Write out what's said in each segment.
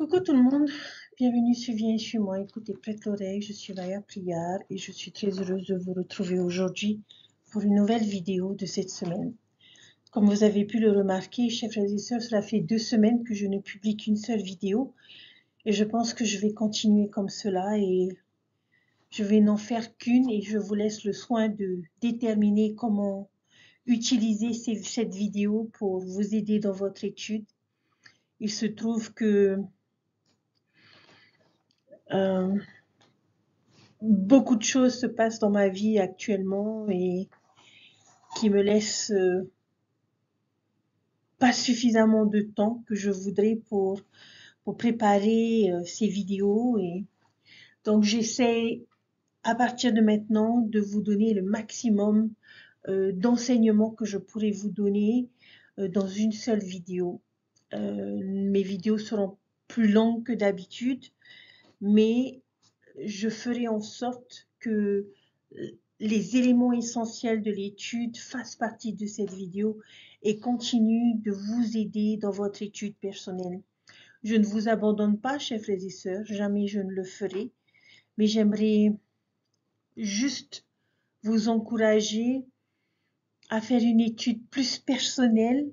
Coucou tout le monde, bienvenue sur Viens chez moi, écoutez, prête l'oreille, je suis Vaya Prière et je suis très heureuse de vous retrouver aujourd'hui pour une nouvelle vidéo de cette semaine. Comme vous avez pu le remarquer, chers frères et sœurs, cela fait 2 semaines que je ne publie qu'une seule vidéo et je pense que je vais continuer comme cela et je vais n'en faire qu'une et je vous laisse le soin de déterminer comment utiliser cette vidéo pour vous aider dans votre étude. Il se trouve que beaucoup de choses se passent dans ma vie actuellement et qui me laissent pas suffisamment de temps que je voudrais pour préparer ces vidéos. Et donc j'essaie à partir de maintenant de vous donner le maximum d'enseignements que je pourrais vous donner dans une seule vidéo. Mes vidéos seront plus longues que d'habitude, mais je ferai en sorte que les éléments essentiels de l'étude fassent partie de cette vidéo et continuent de vous aider dans votre étude personnelle. Je ne vous abandonne pas, chers frères et sœurs, jamais je ne le ferai, mais j'aimerais juste vous encourager à faire une étude plus personnelle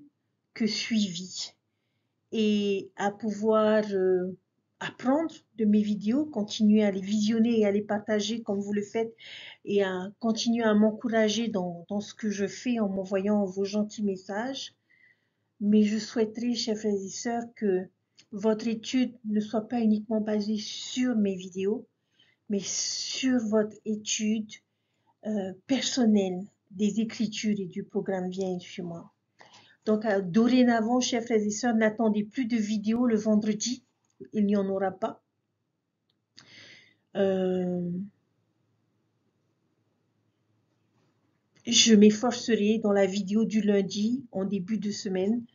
que suivie et à pouvoir apprendre de mes vidéos, continuer à les visionner et à les partager comme vous le faites et à continuer à m'encourager dans ce que je fais en m'envoyant vos gentils messages. Mais je souhaiterais, chers frères et sœurs, que votre étude ne soit pas uniquement basée sur mes vidéos, mais sur votre étude personnelle des Écritures et du programme Viens chez moi. Donc, dorénavant, chers frères et sœurs, n'attendez plus de vidéos le vendredi. Il n'y en aura pas. Je m'efforcerai dans la vidéo du lundi, en début de semaine,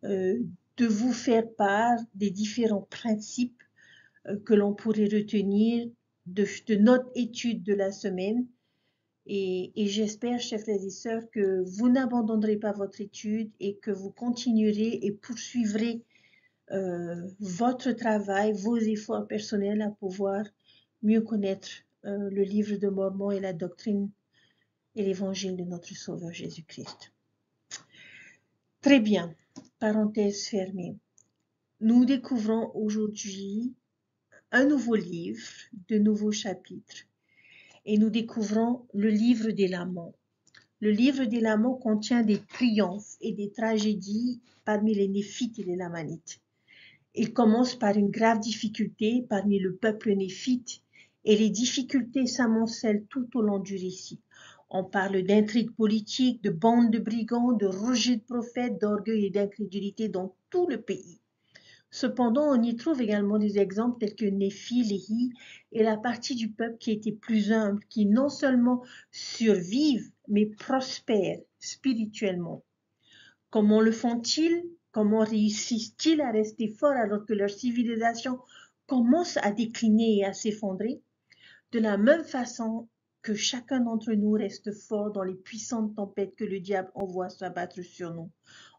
de vous faire part des différents principes que l'on pourrait retenir de notre étude de la semaine. Et j'espère, chers frères et sœurs, que vous n'abandonnerez pas votre étude et que vous continuerez et poursuivrez votre travail, vos efforts personnels à pouvoir mieux connaître le livre de Mormon et la doctrine et l'évangile de notre Sauveur Jésus-Christ. Très bien, parenthèse fermée. Nous découvrons aujourd'hui un nouveau livre, de nouveaux chapitres, et nous découvrons le livre des Laments. Le livre des Laments contient des triomphes et des tragédies parmi les Néphites et les Lamanites. Il commence par une grave difficulté parmi le peuple néphite et les difficultés s'amoncellent tout au long du récit. On parle d'intrigues politiques, de bandes de brigands, de rejets de prophètes, d'orgueil et d'incrédulité dans tout le pays. Cependant, on y trouve également des exemples tels que Néphi, Léhi et la partie du peuple qui était plus humble, qui non seulement survivent, mais prospèrent spirituellement. Comment le font-ils? Comment réussissent-ils à rester forts alors que leur civilisation commence à décliner et à s'effondrer? De la même façon que chacun d'entre nous reste fort dans les puissantes tempêtes que le diable envoie s'abattre sur nous,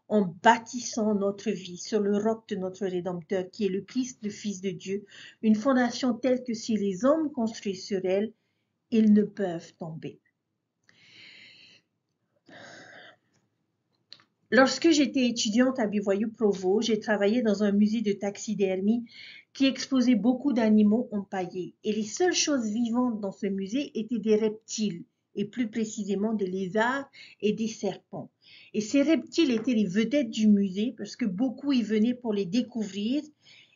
en bâtissant notre vie sur le roc de notre Rédempteur qui est le Christ, le Fils de Dieu, une fondation telle que si les hommes construisent sur elle, ils ne peuvent tomber. Lorsque j'étais étudiante à Bivoyou-Provost, j'ai travaillé dans un musée de taxidermie qui exposait beaucoup d'animaux empaillés. Et les seules choses vivantes dans ce musée étaient des reptiles, et plus précisément des lézards et des serpents. Et ces reptiles étaient les vedettes du musée parce que beaucoup y venaient pour les découvrir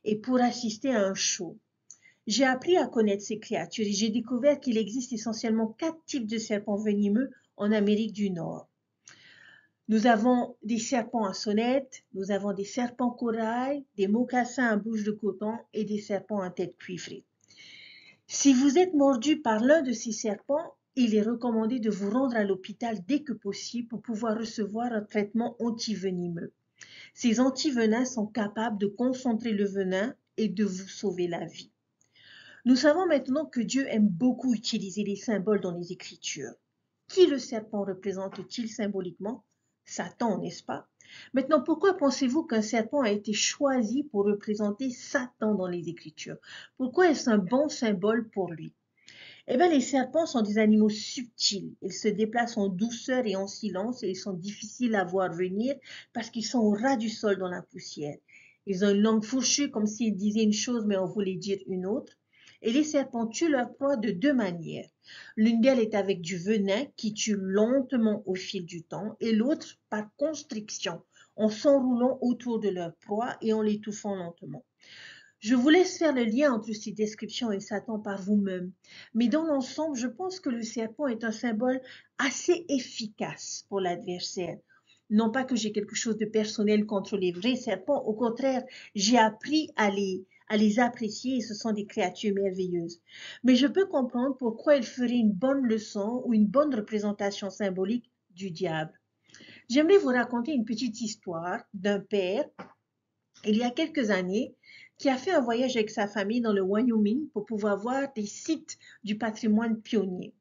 et pour assister à un show. J'ai appris à connaître ces créatures et j'ai découvert qu'il existe essentiellement 4 types de serpents venimeux en Amérique du Nord. Nous avons des serpents à sonnettes, nous avons des serpents corail, des mocassins à bouche de coton et des serpents à tête cuivrée. Si vous êtes mordu par l'un de ces serpents, il est recommandé de vous rendre à l'hôpital dès que possible pour pouvoir recevoir un traitement antivenimeux. Ces antivenins sont capables de concentrer le venin et de vous sauver la vie. Nous savons maintenant que Dieu aime beaucoup utiliser les symboles dans les Écritures. Qui le serpent représente-t-il symboliquement? Satan, n'est-ce pas? Maintenant, pourquoi pensez-vous qu'un serpent a été choisi pour représenter Satan dans les Écritures? Pourquoi est-ce un bon symbole pour lui? Eh bien, les serpents sont des animaux subtils. Ils se déplacent en douceur et en silence et ils sont difficiles à voir venir parce qu'ils sont au ras du sol dans la poussière. Ils ont une langue fourchue comme s'ils disaient une chose mais on voulait dire une autre. Et les serpents tuent leur proie de deux manières. L'une d'elles est avec du venin qui tue lentement au fil du temps et l'autre par constriction, en s'enroulant autour de leur proie et en l'étouffant lentement. Je vous laisse faire le lien entre ces descriptions et Satan par vous-même, mais dans l'ensemble, je pense que le serpent est un symbole assez efficace pour l'adversaire. Non pas que j'ai quelque chose de personnel contre les vrais serpents, au contraire, j'ai appris à les apprécier et ce sont des créatures merveilleuses. Mais je peux comprendre pourquoi il ferait une bonne leçon ou une bonne représentation symbolique du diable. J'aimerais vous raconter une petite histoire d'un père il y a quelques années, qui a fait un voyage avec sa famille dans le Wyoming pour pouvoir voir des sites du patrimoine pionnier.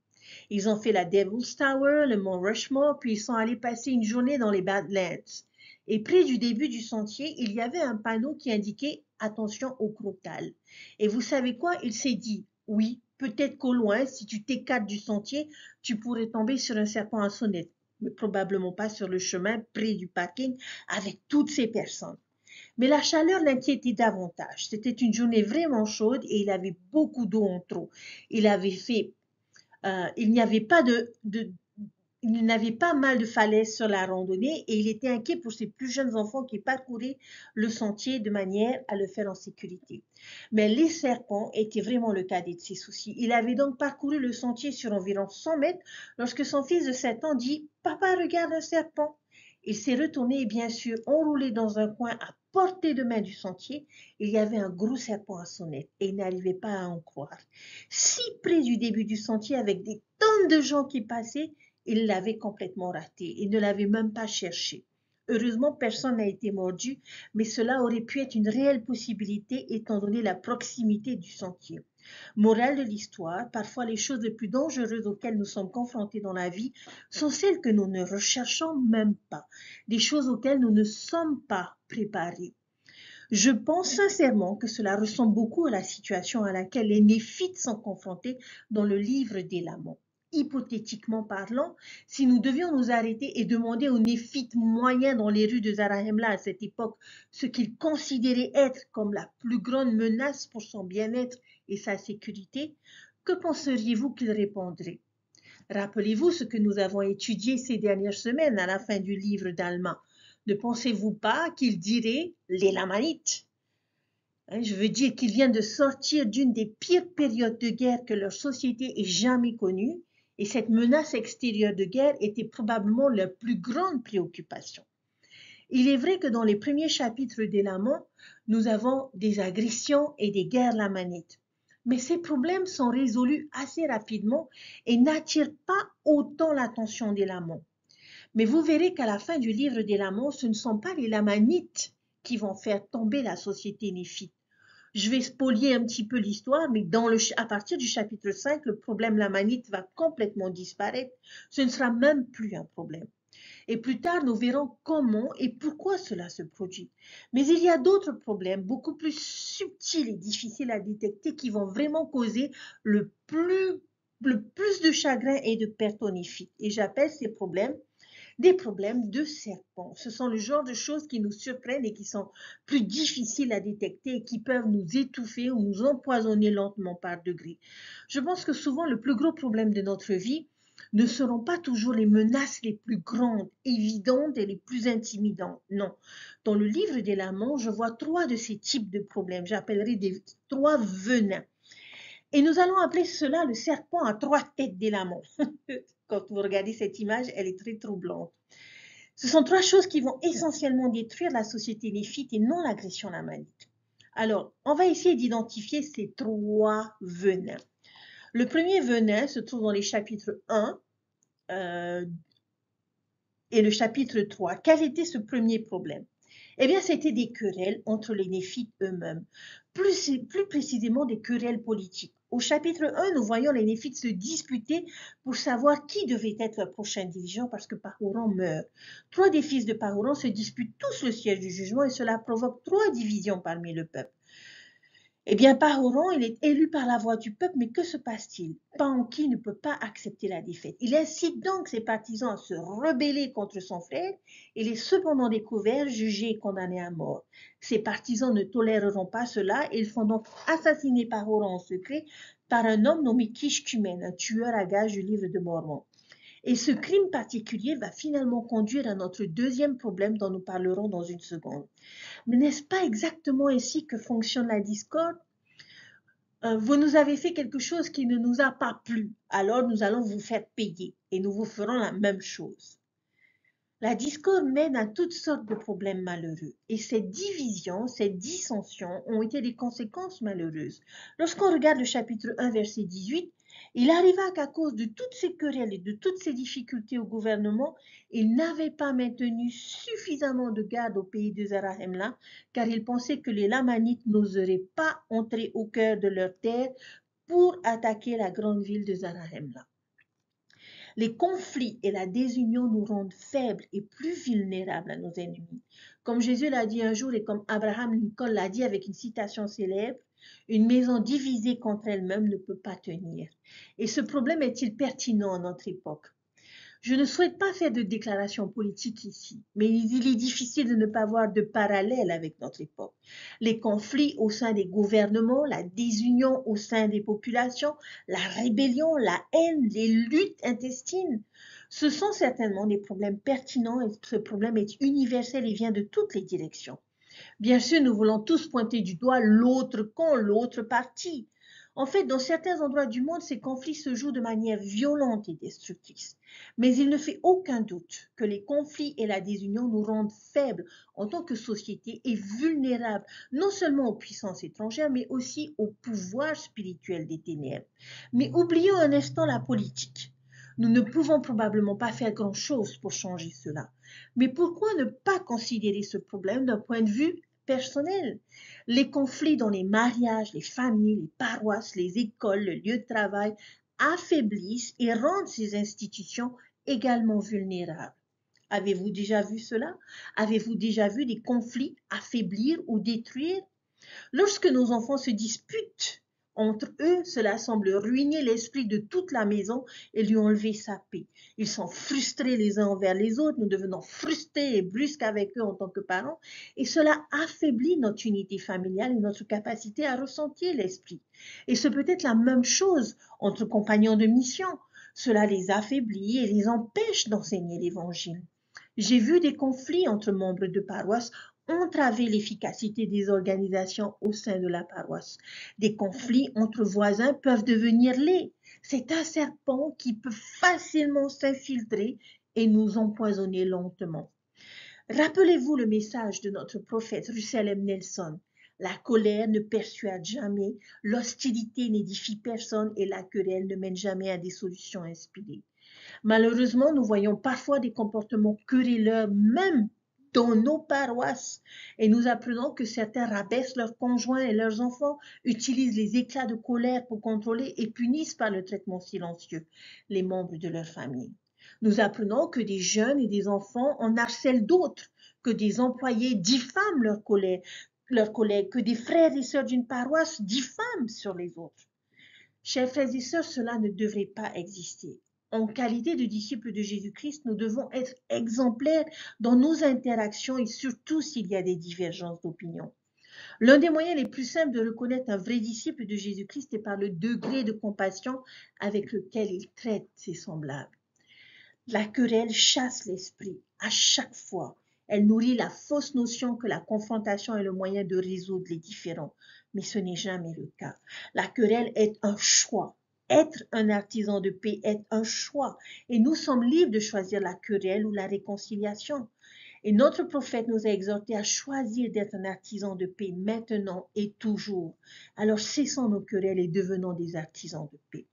Ils ont fait la Devil's Tower, le mont Rushmore, puis ils sont allés passer une journée dans les Badlands. Et près du début du sentier, il y avait un panneau qui indiquait « Attention au crotal ». Et vous savez quoi? Il s'est dit « Oui, peut-être qu'au loin, si tu t'écartes du sentier, tu pourrais tomber sur un serpent à sonnette, mais probablement pas sur le chemin près du parking avec toutes ces personnes. » Mais la chaleur l'inquiétait davantage. C'était une journée vraiment chaude et il avait beaucoup d'eau en trop. Il avait fait, il n'y avait pas il n'avait pas mal de falaises sur la randonnée et il était inquiet pour ses plus jeunes enfants qui parcouraient le sentier de manière à le faire en sécurité. Mais les serpents étaient vraiment le cadet de ses soucis. Il avait donc parcouru le sentier sur environ 100 mètres lorsque son fils de 7 ans dit « Papa, regarde un serpent !» Il s'est retourné et bien sûr enroulé dans un coin à portée de main du sentier, il y avait un gros serpent à sonnette et il n'arrivait pas à en croire. Si près du début du sentier avec des tonnes de gens qui passaient, il l'avait complètement raté. Il ne l'avait même pas cherché. Heureusement, personne n'a été mordu, mais cela aurait pu être une réelle possibilité étant donné la proximité du sentier. Morale de l'histoire, parfois les choses les plus dangereuses auxquelles nous sommes confrontés dans la vie sont celles que nous ne recherchons même pas, des choses auxquelles nous ne sommes pas préparés. Je pense sincèrement que cela ressemble beaucoup à la situation à laquelle les Néphites sont confrontés dans le livre des Laments. Hypothétiquement parlant, si nous devions nous arrêter et demander aux Néphites moyens dans les rues de Zarahemla à cette époque ce qu'ils considéraient être comme la plus grande menace pour son bien-être et sa sécurité, que penseriez-vous qu'ils répondraient? Rappelez-vous ce que nous avons étudié ces dernières semaines à la fin du livre d'Alma. Ne pensez-vous pas qu'ils diraient les Lamanites? Je veux dire qu'ils viennent de sortir d'une des pires périodes de guerre que leur société ait jamais connue, et cette menace extérieure de guerre était probablement leur plus grande préoccupation. Il est vrai que dans les premiers chapitres des Laments, nous avons des agressions et des guerres lamanites. Mais ces problèmes sont résolus assez rapidement et n'attirent pas autant l'attention des Laments. Mais vous verrez qu'à la fin du livre des Laments, ce ne sont pas les Lamanites qui vont faire tomber la société néphite. Je vais spolier un petit peu l'histoire, mais à partir du chapitre 5, le problème lamanite va complètement disparaître. Ce ne sera même plus un problème. Et plus tard, nous verrons comment et pourquoi cela se produit. Mais il y a d'autres problèmes beaucoup plus subtils et difficiles à détecter qui vont vraiment causer le plus de chagrin et de perte aux Néphites. Et j'appelle ces problèmes des problèmes de serpents. Ce sont le genre de choses qui nous surprennent et qui sont plus difficiles à détecter et qui peuvent nous étouffer ou nous empoisonner lentement par degrés. Je pense que souvent le plus gros problème de notre vie ne seront pas toujours les menaces les plus grandes, évidentes et les plus intimidantes. Non. Dans le livre des Laments, je vois 3 de ces types de problèmes. J'appellerai des 3 venins. Et nous allons appeler cela le serpent à 3 têtes des Laments. Quand vous regardez cette image, elle est très troublante. Ce sont 3 choses qui vont essentiellement détruire la société néphite et non l'agression lamanite. Alors, on va essayer d'identifier ces 3 venins. Le premier venin se trouve dans les chapitres 1 et le chapitre 3. Quel était ce premier problème? Eh bien, c'était des querelles entre les néphites eux-mêmes, plus précisément des querelles politiques. Au chapitre 1, nous voyons les Néphites se disputer pour savoir qui devait être le prochain dirigeant parce que Pahuran meurt. 3 des fils de Pahuran se disputent tous le siège du jugement et cela provoque 3 divisions parmi le peuple. Eh bien, Pahuran, il est élu par la voix du peuple, mais que se passe-t-il? Panki ne peut pas accepter la défaite. Il incite donc ses partisans à se rebeller contre son frère. Il est cependant découvert, jugé et condamné à mort. Ses partisans ne toléreront pas cela et ils font donc assassiner Pahuran en secret par un homme nommé Kishkumen, un tueur à gages du livre de Mormon. Et ce crime particulier va finalement conduire à notre deuxième problème dont nous parlerons dans une seconde. Mais n'est-ce pas exactement ainsi que fonctionne la discorde? Vous nous avez fait quelque chose qui ne nous a pas plu, alors nous allons vous faire payer et nous vous ferons la même chose. La discorde mène à toutes sortes de problèmes malheureux et ces divisions, ces dissensions ont été des conséquences malheureuses. Lorsqu'on regarde le chapitre 1, verset 18, il arriva qu'à cause de toutes ces querelles et de toutes ces difficultés au gouvernement, il n'avait pas maintenu suffisamment de garde au pays de Zarahemla, car il pensait que les Lamanites n'oseraient pas entrer au cœur de leur terre pour attaquer la grande ville de Zarahemla. Les conflits et la désunion nous rendent faibles et plus vulnérables à nos ennemis. Comme Jésus l'a dit un jour et comme Abraham Lincoln l'a dit avec une citation célèbre, une maison divisée contre elle-même ne peut pas tenir. Et ce problème est-il pertinent à notre époque? Je ne souhaite pas faire de déclaration politique ici, mais il est difficile de ne pas voir de parallèle avec notre époque. Les conflits au sein des gouvernements, la désunion au sein des populations, la rébellion, la haine, les luttes intestines, ce sont certainement des problèmes pertinents et ce problème est universel et vient de toutes les directions. Bien sûr, nous voulons tous pointer du doigt l'autre camp, l'autre parti. En fait, dans certains endroits du monde, ces conflits se jouent de manière violente et destructrice. Mais il ne fait aucun doute que les conflits et la désunion nous rendent faibles en tant que société et vulnérables non seulement aux puissances étrangères, mais aussi au pouvoir spirituel des ténèbres. Mais oublions un instant la politique. Nous ne pouvons probablement pas faire grand-chose pour changer cela. Mais pourquoi ne pas considérer ce problème d'un point de vue personnel? Les conflits dans les mariages, les familles, les paroisses, les écoles, le lieu de travail affaiblissent et rendent ces institutions également vulnérables. Avez-vous déjà vu cela? Avez-vous déjà vu des conflits affaiblir ou détruire? Lorsque nos enfants se disputent entre eux, cela semble ruiner l'esprit de toute la maison et lui enlever sa paix. Ils sont frustrés les uns envers les autres, nous devenons frustrés et brusques avec eux en tant que parents, et cela affaiblit notre unité familiale et notre capacité à ressentir l'esprit. Et c'est peut-être la même chose entre compagnons de mission. Cela les affaiblit et les empêche d'enseigner l'Évangile. J'ai vu des conflits entre membres de paroisse entraver l'efficacité des organisations au sein de la paroisse. Des conflits entre voisins peuvent devenir laids. C'est un serpent qui peut facilement s'infiltrer et nous empoisonner lentement. Rappelez-vous le message de notre prophète Russell M. Nelson. La colère ne persuade jamais, l'hostilité n'édifie personne et la querelle ne mène jamais à des solutions inspirées. Malheureusement, nous voyons parfois des comportements querelleurs même dans nos paroisses et nous apprenons que certains rabaissent leurs conjoints et leurs enfants, utilisent les éclats de colère pour contrôler et punissent par le traitement silencieux les membres de leur famille. Nous apprenons que des jeunes et des enfants en harcèlent d'autres, que des employés diffament leurs collègues, que des frères et sœurs d'une paroisse diffament sur les autres. Chers frères et sœurs, cela ne devrait pas exister. En qualité de disciples de Jésus-Christ, nous devons être exemplaires dans nos interactions et surtout s'il y a des divergences d'opinion. L'un des moyens les plus simples de reconnaître un vrai disciple de Jésus-Christ est par le degré de compassion avec lequel il traite ses semblables. La querelle chasse l'esprit à chaque fois. Elle nourrit la fausse notion que la confrontation est le moyen de résoudre les différends, mais ce n'est jamais le cas. La querelle est un choix. Être un artisan de paix est un choix et nous sommes libres de choisir la querelle ou la réconciliation. Et notre prophète nous a exhortés à choisir d'être un artisan de paix maintenant et toujours. Alors cessons nos querelles et devenons des artisans de paix.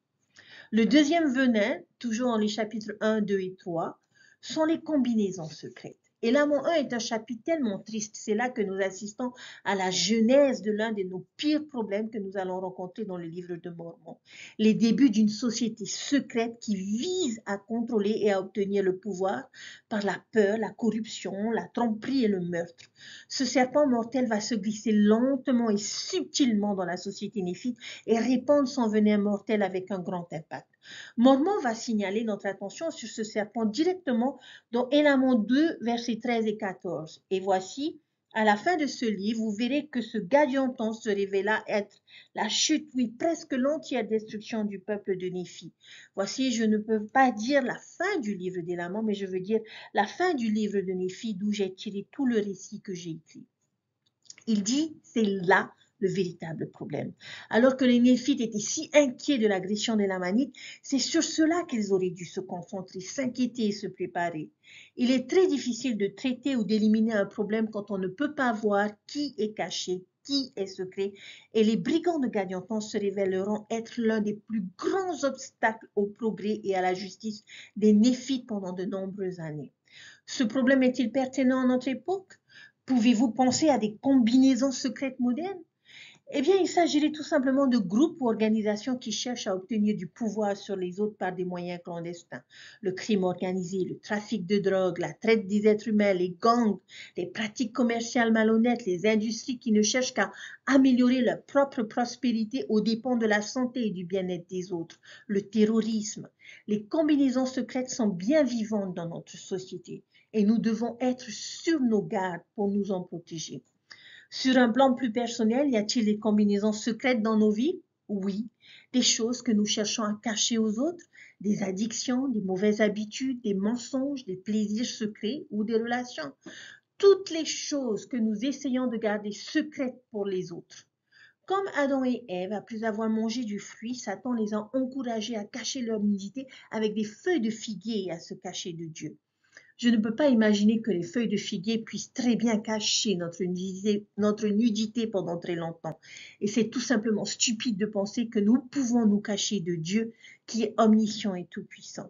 Le deuxième venin, toujours dans les chapitres 1, 2 et 3, sont les combinaisons secrètes. Et Lamont 1 est un chapitre tellement triste. C'est là que nous assistons à la genèse de l'un de nos pires problèmes que nous allons rencontrer dans le livre de Mormon. Les débuts d'une société secrète qui vise à contrôler et à obtenir le pouvoir par la peur, la corruption, la tromperie et le meurtre. Ce serpent mortel va se glisser lentement et subtilement dans la société néphite et répandre son venin mortel avec un grand impact. Mormon va signaler notre attention sur ce serpent directement dans Élamon 2, versets 13 et 14. Et voici, à la fin de ce livre, vous verrez que ce Gadianton se révéla être la chute, oui, presque l'entière destruction du peuple de Néphi. Voici, je ne peux pas dire la fin du livre d'Élamon, mais je veux dire la fin du livre de Néphi, d'où j'ai tiré tout le récit que j'ai écrit. Il dit, c'est là le véritable problème. Alors que les Néphites étaient si inquiets de l'agression des Lamanites, c'est sur cela qu'ils auraient dû se concentrer, s'inquiéter et se préparer. Il est très difficile de traiter ou d'éliminer un problème quand on ne peut pas voir qui est caché, qui est secret, et les brigands de Gadianton se révéleront être l'un des plus grands obstacles au progrès et à la justice des Néphites pendant de nombreuses années. Ce problème est-il pertinent à notre époque? Pouvez-vous penser à des combinaisons secrètes modernes? Eh bien, il s'agirait tout simplement de groupes ou organisations qui cherchent à obtenir du pouvoir sur les autres par des moyens clandestins. Le crime organisé, le trafic de drogue, la traite des êtres humains, les gangs, les pratiques commerciales malhonnêtes, les industries qui ne cherchent qu'à améliorer leur propre prospérité aux dépens de la santé et du bien-être des autres, le terrorisme. Les combinaisons secrètes sont bien vivantes dans notre société et nous devons être sur nos gardes pour nous en protéger. Sur un plan plus personnel, y a-t-il des combinaisons secrètes dans nos vies? Oui. Des choses que nous cherchons à cacher aux autres, des addictions, des mauvaises habitudes, des mensonges, des plaisirs secrets ou des relations. Toutes les choses que nous essayons de garder secrètes pour les autres. Comme Adam et Ève, après avoir mangé du fruit, Satan les a encouragés à cacher leur nudité avec des feuilles de figuier et à se cacher de Dieu. Je ne peux pas imaginer que les feuilles de figuier puissent très bien cacher notre nudité pendant très longtemps. Et c'est tout simplement stupide de penser que nous pouvons nous cacher de Dieu qui est omniscient et tout-puissant.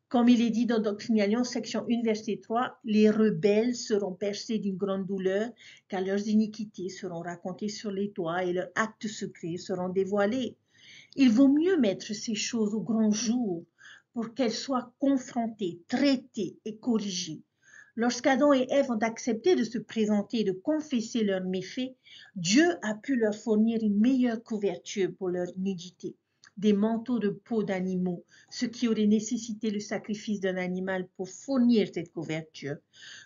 Comme il est dit dans Doctrinalion, section 1, verset 3, « Les rebelles seront percés d'une grande douleur, car leurs iniquités seront racontées sur les toits et leurs actes secrets seront dévoilés. » Il vaut mieux mettre ces choses au grand jour pour qu'elles soient confrontées, traitées et corrigées. Lorsqu'Adam et Ève ont accepté de se présenter et de confesser leurs méfaits, Dieu a pu leur fournir une meilleure couverture pour leur nudité, des manteaux de peau d'animaux, ce qui aurait nécessité le sacrifice d'un animal pour fournir cette couverture.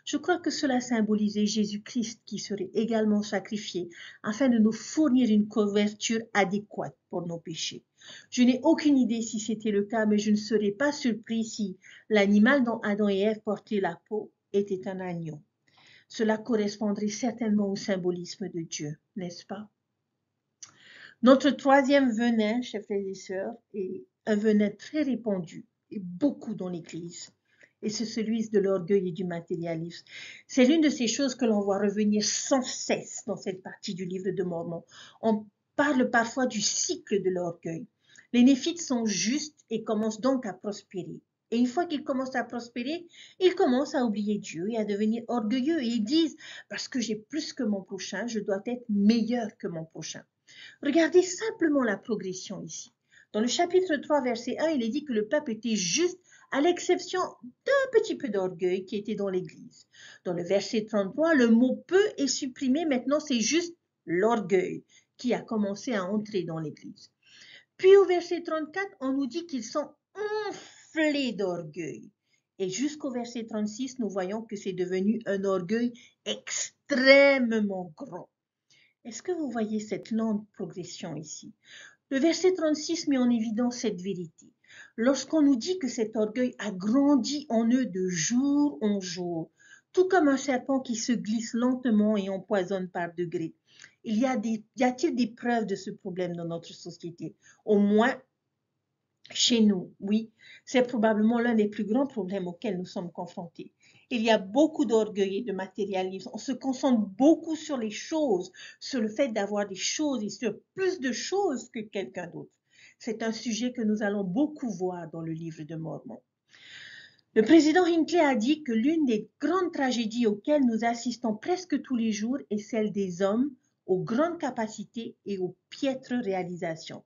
Je crois que cela symbolisait Jésus-Christ qui serait également sacrifié afin de nous fournir une couverture adéquate pour nos péchés. Je n'ai aucune idée si c'était le cas, mais je ne serais pas surpris si l'animal dont Adam et Ève portaient la peau était un agneau. Cela correspondrait certainement au symbolisme de Dieu, n'est-ce pas? Notre troisième venin, chers frères et sœurs, est un venin très répandu et beaucoup dans l'Église. Et c'est celui de l'orgueil et du matérialisme. C'est l'une de ces choses que l'on voit revenir sans cesse dans cette partie du livre de Mormon. On parle parfois du cycle de l'orgueil. Les Néphites sont justes et commencent donc à prospérer. Et une fois qu'ils commencent à prospérer, ils commencent à oublier Dieu et à devenir orgueilleux. Et ils disent, parce que j'ai plus que mon prochain, je dois être meilleur que mon prochain. Regardez simplement la progression ici. Dans le chapitre 3, verset 1, il est dit que le peuple était juste à l'exception d'un petit peu d'orgueil qui était dans l'Église. Dans le verset 33, le mot « peu » est supprimé. Maintenant, c'est juste l'orgueil qui a commencé à entrer dans l'Église. Puis au verset 34, on nous dit qu'ils sont enflés d'orgueil. Et jusqu'au verset 36, nous voyons que c'est devenu un orgueil extrêmement grand. Est-ce que vous voyez cette lente progression ici? Le verset 36 met en évidence cette vérité. Lorsqu'on nous dit que cet orgueil a grandi en eux de jour en jour, tout comme un serpent qui se glisse lentement et empoisonne par degrés, y a-t-il des preuves de ce problème dans notre société? Au moins chez nous, oui, c'est probablement l'un des plus grands problèmes auxquels nous sommes confrontés. Il y a beaucoup d'orgueil et de matérialisme. On se concentre beaucoup sur les choses, sur le fait d'avoir des choses et sur plus de choses que quelqu'un d'autre. C'est un sujet que nous allons beaucoup voir dans le livre de Mormon. Le président Hinckley a dit que l'une des grandes tragédies auxquelles nous assistons presque tous les jours est celle des hommes aux grandes capacités et aux piètres réalisations.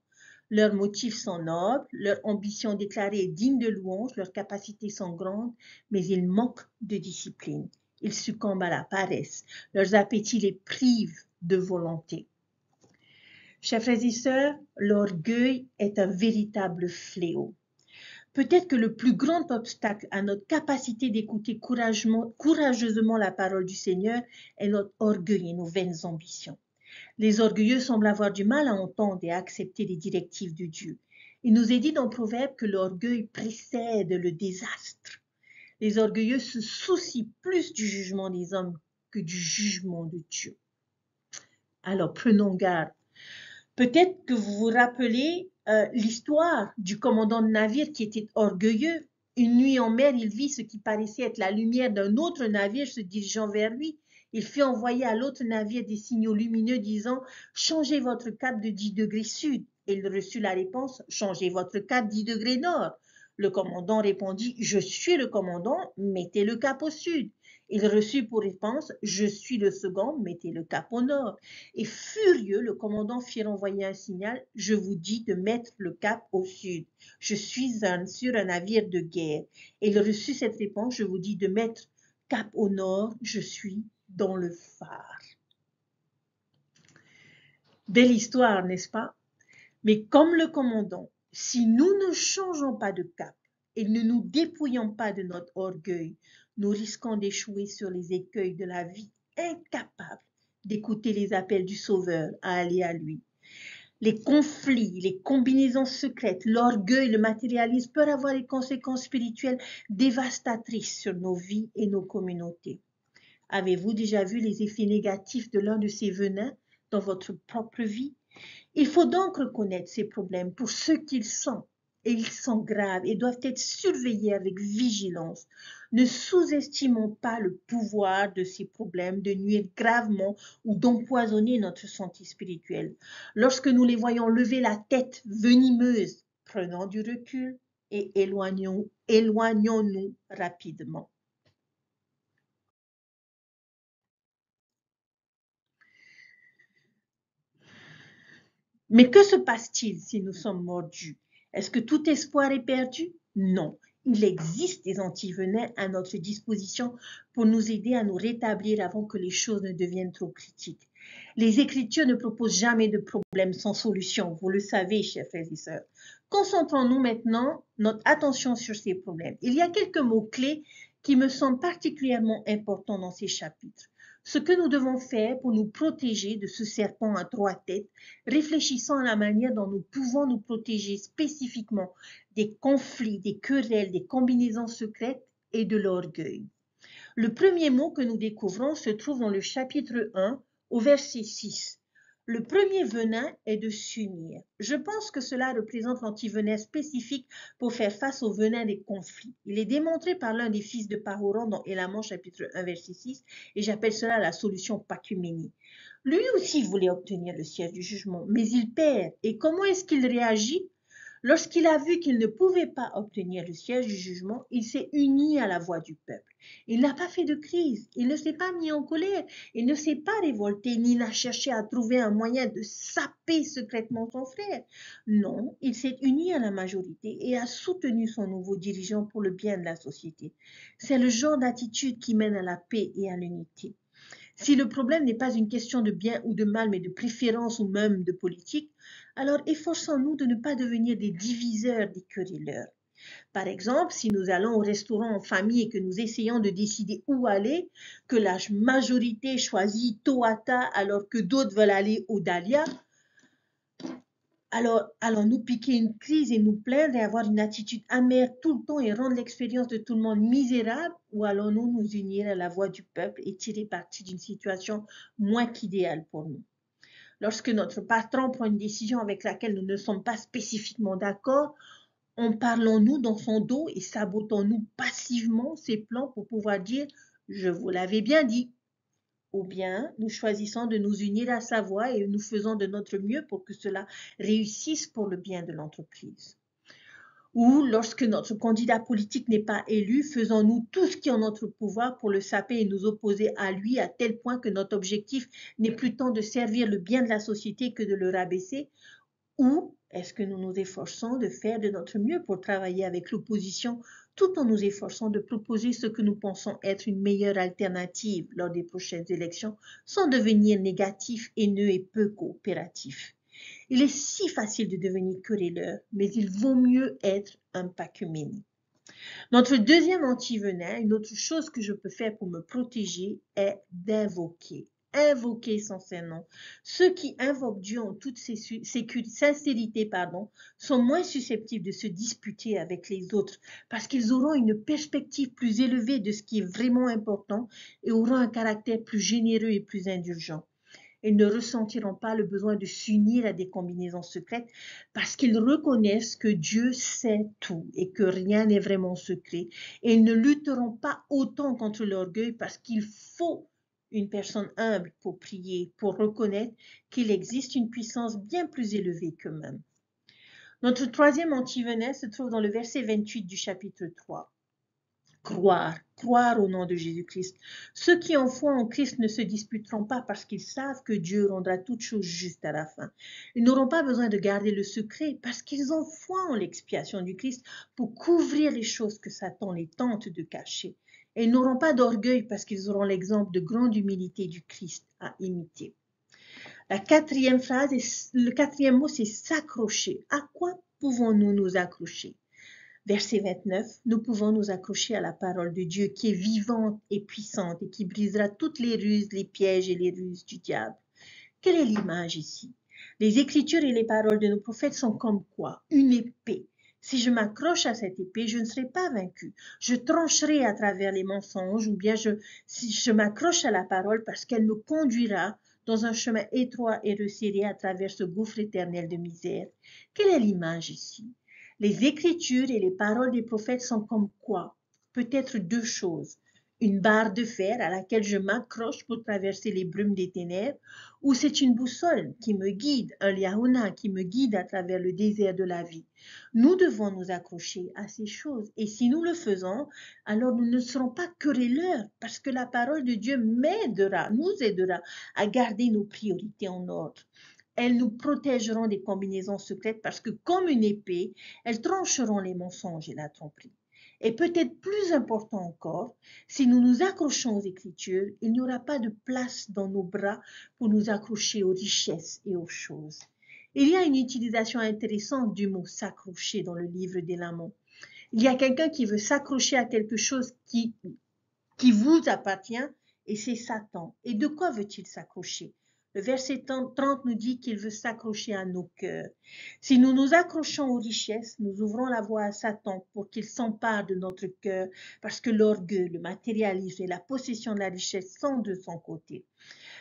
Leurs motifs sont nobles, leur ambition déclarée est digne de louange, leurs capacités sont grandes, mais ils manquent de discipline. Ils succombent à la paresse, leurs appétits les privent de volonté. Chers frères et sœurs, l'orgueil est un véritable fléau. Peut-être que le plus grand obstacle à notre capacité d'écouter courageusement la parole du Seigneur est notre orgueil et nos vaines ambitions. Les orgueilleux semblent avoir du mal à entendre et à accepter les directives de Dieu. Il nous est dit dans Proverbe que l'orgueil précède le désastre. Les orgueilleux se soucient plus du jugement des hommes que du jugement de Dieu. Alors prenons garde. Peut-être que vous vous rappelez l'histoire du commandant de navire qui était orgueilleux. Une nuit en mer, il vit ce qui paraissait être la lumière d'un autre navire se dirigeant vers lui. Il fit envoyer à l'autre navire des signaux lumineux disant « Changez votre cap de 10 degrés sud ». Et il reçut la réponse « Changez votre cap 10 degrés nord ». Le commandant répondit « Je suis le commandant, mettez le cap au sud ». Il reçut pour réponse « Je suis le second, mettez le cap au nord ». Et furieux, le commandant fit renvoyer un signal « Je vous dis de mettre le cap au sud. Je suis sur un navire de guerre. » Et il reçut cette réponse « Je vous dis de mettre cap au nord. Je suis dans le phare. » Belle histoire, n'est-ce pas? Mais comme le commandant, si nous ne changeons pas de cap et ne nous dépouillons pas de notre orgueil, nous risquons d'échouer sur les écueils de la vie, incapables d'écouter les appels du Sauveur à aller à lui. Les conflits, les combinaisons secrètes, l'orgueil, le matérialisme peuvent avoir des conséquences spirituelles dévastatrices sur nos vies et nos communautés. Avez-vous déjà vu les effets négatifs de l'un de ces venins dans votre propre vie? Il faut donc reconnaître ces problèmes pour ce qu'ils sont. Et ils sont graves et doivent être surveillés avec vigilance. Ne sous-estimons pas le pouvoir de ces problèmes de nuire gravement ou d'empoisonner notre santé spirituelle. Lorsque nous les voyons lever la tête venimeuse, prenons du recul et éloignons-nous rapidement. Mais que se passe-t-il si nous sommes mordus? Est-ce que tout espoir est perdu? Non. Il existe des antivenins à notre disposition pour nous aider à nous rétablir avant que les choses ne deviennent trop critiques. Les Écritures ne proposent jamais de problème sans solution, vous le savez, chers frères et sœurs. Concentrons-nous maintenant notre attention sur ces problèmes. Il y a quelques mots-clés qui me semblent particulièrement importants dans ces chapitres. Ce que nous devons faire pour nous protéger de ce serpent à 3 têtes, réfléchissant à la manière dont nous pouvons nous protéger spécifiquement des conflits, des querelles, des combinaisons secrètes et de l'orgueil. Le premier mot que nous découvrons se trouve dans le chapitre 1 au verset 6. Le premier venin est de s'unir. Je pense que cela représente l'antivenin spécifique pour faire face au venin des conflits. Il est démontré par l'un des fils de Paroran dans Élamon chapitre 1 verset 6 et j'appelle cela la solution Pacuménie. Lui aussi voulait obtenir le siège du jugement, mais il perd. Et comment est-ce qu'il réagit? Lorsqu'il a vu qu'il ne pouvait pas obtenir le siège du jugement, il s'est uni à la voix du peuple. Il n'a pas fait de crise, il ne s'est pas mis en colère, il ne s'est pas révolté, ni n'a cherché à trouver un moyen de saper secrètement son frère. Non, il s'est uni à la majorité et a soutenu son nouveau dirigeant pour le bien de la société. C'est le genre d'attitude qui mène à la paix et à l'unité. Si le problème n'est pas une question de bien ou de mal, mais de préférence ou même de politique, alors efforçons-nous de ne pas devenir des diviseurs, des querelleurs. Par exemple, si nous allons au restaurant en famille et que nous essayons de décider où aller, que la majorité choisit Toata alors que d'autres veulent aller au Dahlia, alors allons-nous piquer une crise et nous plaindre et avoir une attitude amère tout le temps et rendre l'expérience de tout le monde misérable, ou allons-nous nous unir à la voix du peuple et tirer parti d'une situation moins qu'idéale pour nous? Lorsque notre patron prend une décision avec laquelle nous ne sommes pas spécifiquement d'accord, en parlons-nous dans son dos et sabotons-nous passivement ses plans pour pouvoir dire « je vous l'avais bien dit ». Ou bien nous choisissons de nous unir à sa voix et nous faisons de notre mieux pour que cela réussisse pour le bien de l'entreprise. Ou lorsque notre candidat politique n'est pas élu, faisons-nous tout ce qui est en notre pouvoir pour le saper et nous opposer à lui à tel point que notre objectif n'est plus tant de servir le bien de la société que de le rabaisser? Ou est-ce que nous nous efforçons de faire de notre mieux pour travailler avec l'opposition tout en nous efforçant de proposer ce que nous pensons être une meilleure alternative lors des prochaines élections sans devenir négatifs, haineux et peu coopératifs? Il est si facile de devenir querelleur, mais il vaut mieux être un pacumène. Notre deuxième antivenin, une autre chose que je peux faire pour me protéger est d'invoquer. Invoquer son Saint-Nom. Ceux qui invoquent Dieu en toute sincérité, sont moins susceptibles de se disputer avec les autres parce qu'ils auront une perspective plus élevée de ce qui est vraiment important et auront un caractère plus généreux et plus indulgent. Ils ne ressentiront pas le besoin de s'unir à des combinaisons secrètes parce qu'ils reconnaissent que Dieu sait tout et que rien n'est vraiment secret. Et ils ne lutteront pas autant contre l'orgueil parce qu'il faut une personne humble pour prier, pour reconnaître qu'il existe une puissance bien plus élevée qu'eux-mêmes. Notre troisième antivenin se trouve dans le verset 28 du chapitre 3. Croire au nom de Jésus-Christ. Ceux qui ont foi en Christ ne se disputeront pas parce qu'ils savent que Dieu rendra toutes choses justes à la fin. Ils n'auront pas besoin de garder le secret parce qu'ils ont foi en l'expiation du Christ pour couvrir les choses que Satan les tente de cacher. Et ils n'auront pas d'orgueil parce qu'ils auront l'exemple de grande humilité du Christ à imiter. Le quatrième mot, c'est s'accrocher. À quoi pouvons-nous nous accrocher? Verset 29, nous pouvons nous accrocher à la parole de Dieu qui est vivante et puissante et qui brisera toutes les ruses, les pièges et les ruses du diable. Quelle est l'image ici? Les Écritures et les paroles de nos prophètes sont comme quoi? Une épée. Si je m'accroche à cette épée, je ne serai pas vaincu. Je trancherai à travers les mensonges ou bien si je m'accroche à la parole parce qu'elle me conduira dans un chemin étroit et resserré à travers ce gouffre éternel de misère. Quelle est l'image ici? Les Écritures et les paroles des prophètes sont comme quoi? Peut-être deux choses. Une barre de fer à laquelle je m'accroche pour traverser les brumes des ténèbres, ou c'est une boussole qui me guide, un liahona qui me guide à travers le désert de la vie. Nous devons nous accrocher à ces choses. Et si nous le faisons, alors nous ne serons pas querelleurs, parce que la parole de Dieu nous aidera à garder nos priorités en ordre. Elles nous protégeront des combinaisons secrètes parce que, comme une épée, elles trancheront les mensonges et la tromperie. Et peut-être plus important encore, si nous nous accrochons aux Écritures, il n'y aura pas de place dans nos bras pour nous accrocher aux richesses et aux choses. Il y a une utilisation intéressante du mot s'accrocher dans le livre des Laments. Il y a quelqu'un qui veut s'accrocher à quelque chose qui vous appartient et c'est Satan. Et de quoi veut-il s'accrocher? Le verset 30 nous dit qu'il veut s'accrocher à nos cœurs. Si nous nous accrochons aux richesses, nous ouvrons la voie à Satan pour qu'il s'empare de notre cœur parce que l'orgueil, le matérialisme et la possession de la richesse sont de son côté.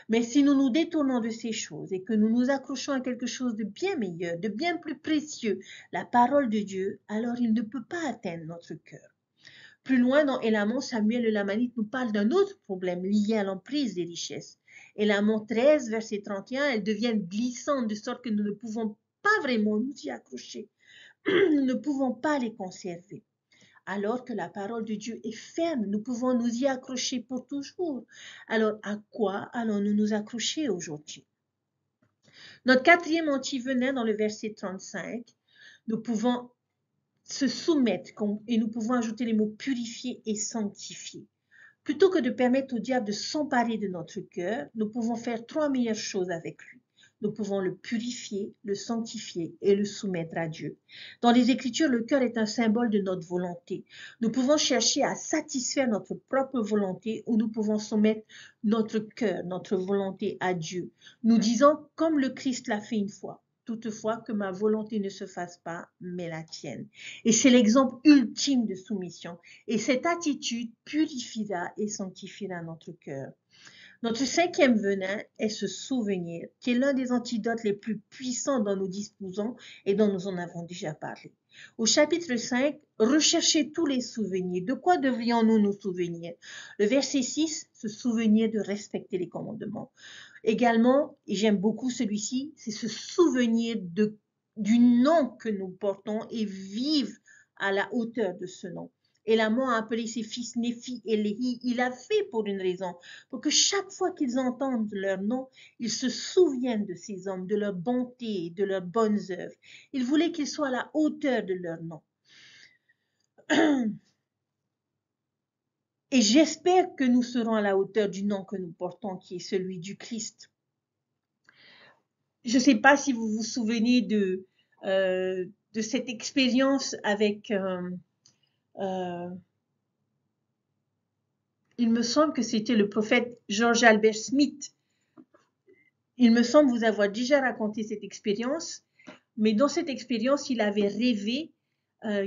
Mais si nous nous détournons de ces choses et que nous nous accrochons à quelque chose de bien meilleur, de bien plus précieux, la parole de Dieu, alors il ne peut pas atteindre notre cœur. Plus loin dans Élamon, Samuel le Lamanite nous parle d'un autre problème lié à l'emprise des richesses. Élamon 13, verset 31, elles deviennent glissantes de sorte que nous ne pouvons pas vraiment nous y accrocher. Nous ne pouvons pas les conserver. Alors que la parole de Dieu est ferme, nous pouvons nous y accrocher pour toujours. Alors à quoi allons-nous nous accrocher aujourd'hui? Notre quatrième antivenin dans le verset 35, nous pouvons se soumettre et nous pouvons ajouter les mots purifier et sanctifier. Plutôt que de permettre au diable de s'emparer de notre cœur, nous pouvons faire trois meilleures choses avec lui. Nous pouvons le purifier, le sanctifier et le soumettre à Dieu. Dans les Écritures, le cœur est un symbole de notre volonté. Nous pouvons chercher à satisfaire notre propre volonté ou nous pouvons soumettre notre cœur, notre volonté à Dieu. Nous disons comme le Christ l'a fait une fois. Toutefois, que ma volonté ne se fasse pas, mais la tienne. Et c'est l'exemple ultime de soumission. Et cette attitude purifiera et sanctifiera notre cœur. Notre cinquième venin est ce souvenir, qui est l'un des antidotes les plus puissants dont nous disposons et dont nous en avons déjà parlé. Au chapitre 5, recherchez tous les souvenirs. De quoi devrions-nous nous souvenir? Le verset 6, se souvenir de respecter les commandements. Également, et j'aime beaucoup celui-ci, c'est se souvenir du nom que nous portons et vivre à la hauteur de ce nom. Et l'amant a appelé ses fils Néphi et Léhi. Il a fait pour une raison, pour que chaque fois qu'ils entendent leur nom, ils se souviennent de ces hommes, de leur bonté et de leurs bonnes œuvres. Il voulait qu'ils soient à la hauteur de leur nom. Et j'espère que nous serons à la hauteur du nom que nous portons, qui est celui du Christ. Je ne sais pas si vous vous souvenez de cette expérience avec, il me semble que c'était le prophète George Albert Smith. Il me semble vous avoir déjà raconté cette expérience, mais dans cette expérience, il avait rêvé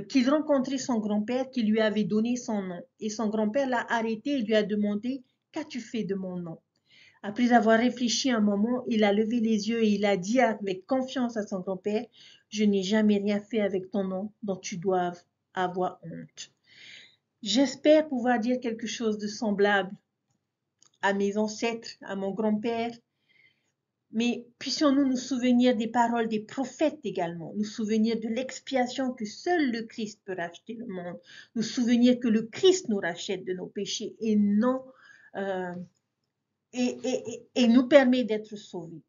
qu'il rencontrait son grand-père qui lui avait donné son nom. Et son grand-père l'a arrêté et lui a demandé « Qu'as-tu fait de mon nom ?» Après avoir réfléchi un moment, il a levé les yeux et il a dit avec confiance à son grand-père « Je n'ai jamais rien fait avec ton nom dont tu dois avoir honte. » J'espère pouvoir dire quelque chose de semblable à mes ancêtres, à mon grand-père, mais puissions-nous nous souvenir des paroles des prophètes également, nous souvenir de l'expiation que seul le Christ peut racheter le monde, nous souvenir que le Christ nous rachète de nos péchés et non et nous permet d'être sauvés.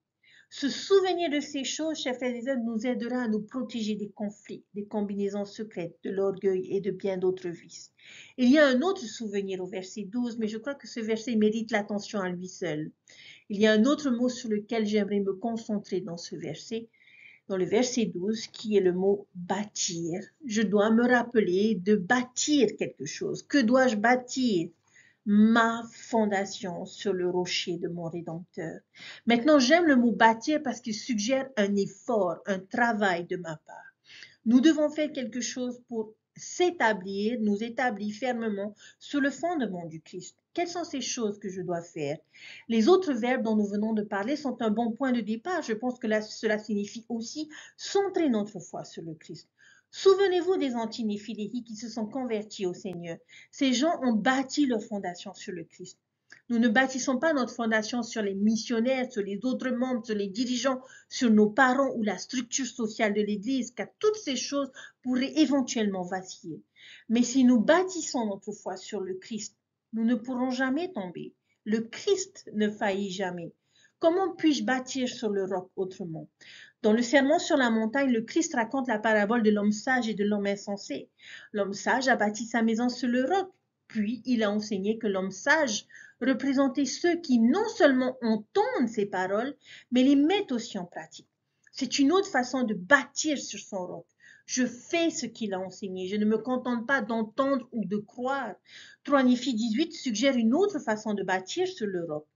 Se souvenir de ces choses, chers frères et sœurs, nous aidera à nous protéger des conflits, des combinaisons secrètes, de l'orgueil et de bien d'autres vices. Il y a un autre souvenir au verset 12, mais je crois que ce verset mérite l'attention à lui seul. Il y a un autre mot sur lequel j'aimerais me concentrer dans ce verset, dans le verset 12, qui est le mot bâtir. Je dois me rappeler de bâtir quelque chose. Que dois-je bâtir? Ma fondation sur le rocher de mon Rédempteur. Maintenant, j'aime le mot bâtir parce qu'il suggère un effort, un travail de ma part. Nous devons faire quelque chose pour s'établir, nous établir fermement sur le fondement du Christ. Quelles sont ces choses que je dois faire? Les autres verbes dont nous venons de parler sont un bon point de départ. Je pense que cela signifie aussi centrer notre foi sur le Christ. Souvenez-vous des antinéphiléis qui se sont convertis au Seigneur. Ces gens ont bâti leur fondation sur le Christ. Nous ne bâtissons pas notre fondation sur les missionnaires, sur les autres membres, sur les dirigeants, sur nos parents ou la structure sociale de l'Église, car toutes ces choses pourraient éventuellement vaciller. Mais si nous bâtissons notre foi sur le Christ, nous ne pourrons jamais tomber. Le Christ ne faillit jamais. Comment puis-je bâtir sur le roc autrement? Dans le Sermon sur la montagne, le Christ raconte la parabole de l'homme sage et de l'homme insensé. L'homme sage a bâti sa maison sur le roc, puis il a enseigné que l'homme sage représentait ceux qui non seulement entendent ces paroles, mais les mettent aussi en pratique. C'est une autre façon de bâtir sur son roc. Je fais ce qu'il a enseigné. Je ne me contente pas d'entendre ou de croire. 3 Néphi 18 suggère une autre façon de bâtir sur le roc.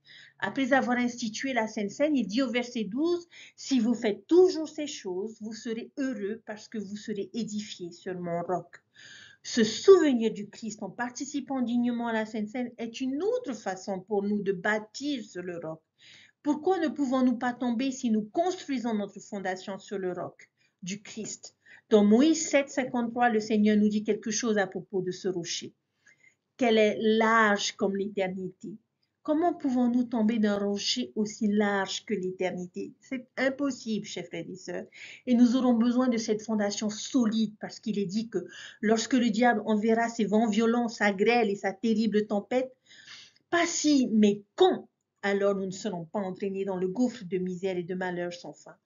Après avoir institué la Sainte Seine, il dit au verset 12, « Si vous faites toujours ces choses, vous serez heureux parce que vous serez édifiés sur mon roc. » Se souvenir du Christ en participant dignement à la Sainte Seine est une autre façon pour nous de bâtir sur le roc. Pourquoi ne pouvons-nous pas tomber si nous construisons notre fondation sur le roc du Christ? Dans Moïse 7,53, le Seigneur nous dit quelque chose à propos de ce rocher. Qu'elle est large comme l'éternité. Comment pouvons-nous tomber d'un rocher aussi large que l'éternité? C'est impossible, chers frères et sœurs. Et nous aurons besoin de cette fondation solide parce qu'il est dit que lorsque le diable enverra ses vents violents, sa grêle et sa terrible tempête, pas si, mais quand, alors nous ne serons pas entraînés dans le gouffre de misère et de malheur sans fin.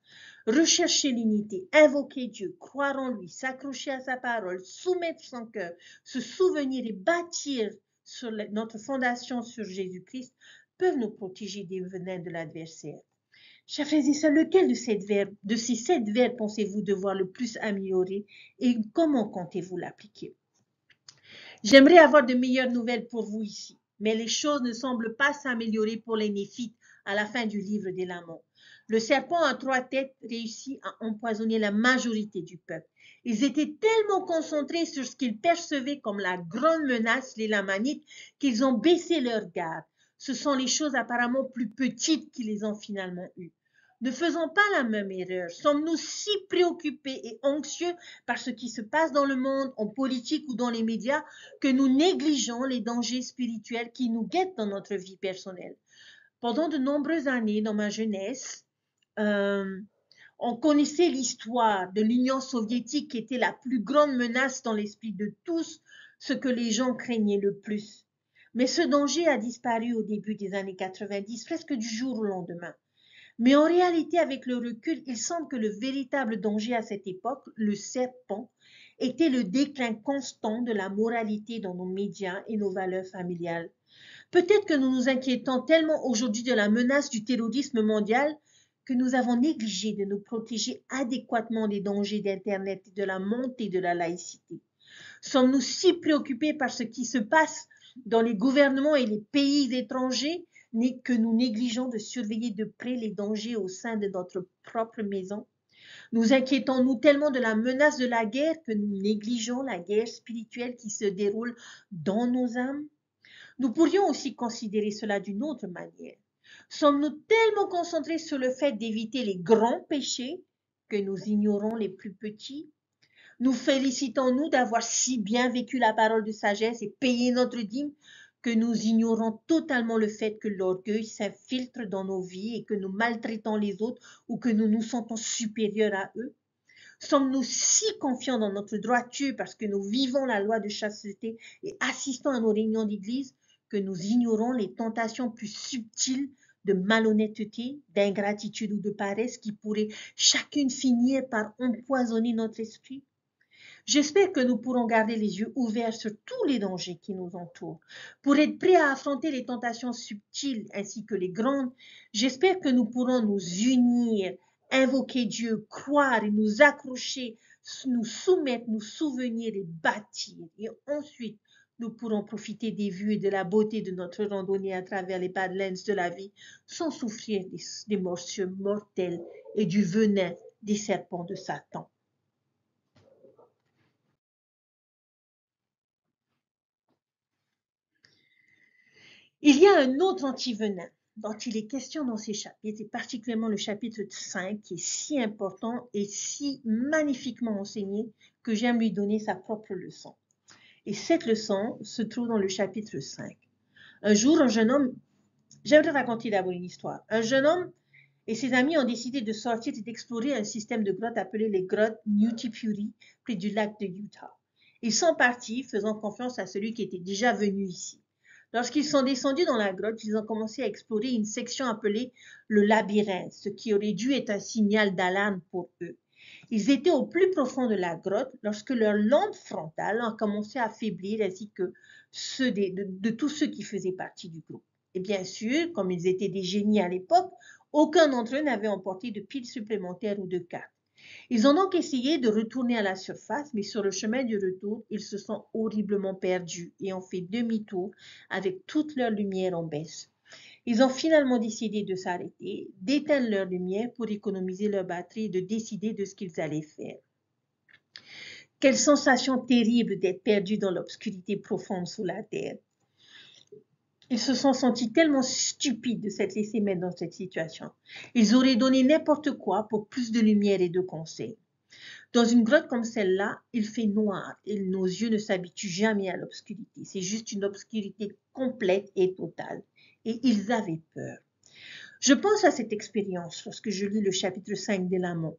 Rechercher l'unité, invoquer Dieu, croire en lui, s'accrocher à sa parole, soumettre son cœur, se souvenir et bâtir sur notre fondation sur Jésus-Christ peuvent nous protéger des venins de l'adversaire. Chers frères et sœurs, lequel de ces 7 verbes pensez-vous devoir le plus améliorer et comment comptez-vous l'appliquer? J'aimerais avoir de meilleures nouvelles pour vous ici, mais les choses ne semblent pas s'améliorer pour les Néphites à la fin du livre des Laments. Le serpent à 3 têtes réussit à empoisonner la majorité du peuple. Ils étaient tellement concentrés sur ce qu'ils percevaient comme la grande menace, les Lamanites, qu'ils ont baissé leur garde. Ce sont les choses apparemment plus petites qui les ont finalement eues. Ne faisons pas la même erreur. Sommes-nous si préoccupés et anxieux par ce qui se passe dans le monde, en politique ou dans les médias, que nous négligeons les dangers spirituels qui nous guettent dans notre vie personnelle? Pendant de nombreuses années, dans ma jeunesse, On connaissait l'histoire de l'Union soviétique qui était la plus grande menace dans l'esprit de tous, ce que les gens craignaient le plus. Mais ce danger a disparu au début des années 90, presque du jour au lendemain. Mais en réalité, avec le recul, il semble que le véritable danger à cette époque, le serpent, était le déclin constant de la moralité dans nos médias et nos valeurs familiales. Peut-être que nous nous inquiétons tellement aujourd'hui de la menace du terrorisme mondial que nous avons négligé de nous protéger adéquatement des dangers d'Internet et de la montée de la laïcité. Sommes-nous si préoccupés par ce qui se passe dans les gouvernements et les pays étrangers que nous négligeons de surveiller de près les dangers au sein de notre propre maison? Nous inquiétons-nous tellement de la menace de la guerre que nous négligeons la guerre spirituelle qui se déroule dans nos âmes? Nous pourrions aussi considérer cela d'une autre manière. Sommes-nous tellement concentrés sur le fait d'éviter les grands péchés que nous ignorons les plus petits? Nous félicitons-nous d'avoir si bien vécu la parole de sagesse et payé notre dîme que nous ignorons totalement le fait que l'orgueil s'infiltre dans nos vies et que nous maltraitons les autres ou que nous nous sentons supérieurs à eux? Sommes-nous si confiants dans notre droiture parce que nous vivons la loi de chasteté et assistons à nos réunions d'église que nous ignorons les tentations plus subtiles de malhonnêteté, d'ingratitude ou de paresse qui pourraient chacune finir par empoisonner notre esprit? J'espère que nous pourrons garder les yeux ouverts sur tous les dangers qui nous entourent. Pour être prêts à affronter les tentations subtiles ainsi que les grandes, j'espère que nous pourrons nous unir, invoquer Dieu, croire et nous accrocher, nous soumettre, nous souvenir et bâtir. Et ensuite, nous pourrons profiter des vues et de la beauté de notre randonnée à travers les badlands de la vie sans souffrir des morsures mortelles et du venin des serpents de Satan. Il y a un autre antivenin dont il est question dans ces chapitres, et particulièrement le chapitre 5, qui est si important et si magnifiquement enseigné que j'aime lui donner sa propre leçon. Et cette leçon se trouve dans le chapitre 5. Un jour, un jeune homme, j'aimerais raconter d'abord une histoire. Un jeune homme et ses amis ont décidé de sortir et d'explorer un système de grottes appelé les grottes Nutipuri, près du lac de Utah. Ils sont partis, faisant confiance à celui qui était déjà venu ici. Lorsqu'ils sont descendus dans la grotte, ils ont commencé à explorer une section appelée le labyrinthe, ce qui aurait dû être un signal d'alarme pour eux. Ils étaient au plus profond de la grotte lorsque leur lampe frontale a commencé à faiblir, ainsi que ceux de tous ceux qui faisaient partie du groupe. Et bien sûr, comme ils étaient des génies à l'époque, aucun d'entre eux n'avait emporté de piles supplémentaires ou de cartes. Ils ont donc essayé de retourner à la surface, mais sur le chemin du retour, ils se sont horriblement perdus et ont fait demi-tour avec toute leur lumière en baisse. Ils ont finalement décidé de s'arrêter, d'éteindre leur lumière pour économiser leur batterie et de décider de ce qu'ils allaient faire. Quelle sensation terrible d'être perdus dans l'obscurité profonde sous la terre. Ils se sont sentis tellement stupides de s'être laissés mettre dans cette situation. Ils auraient donné n'importe quoi pour plus de lumière et de conseils. Dans une grotte comme celle-là, il fait noir et nos yeux ne s'habituent jamais à l'obscurité. C'est juste une obscurité complète et totale. Et ils avaient peur. Je pense à cette expérience lorsque je lis le chapitre 5 des Laments.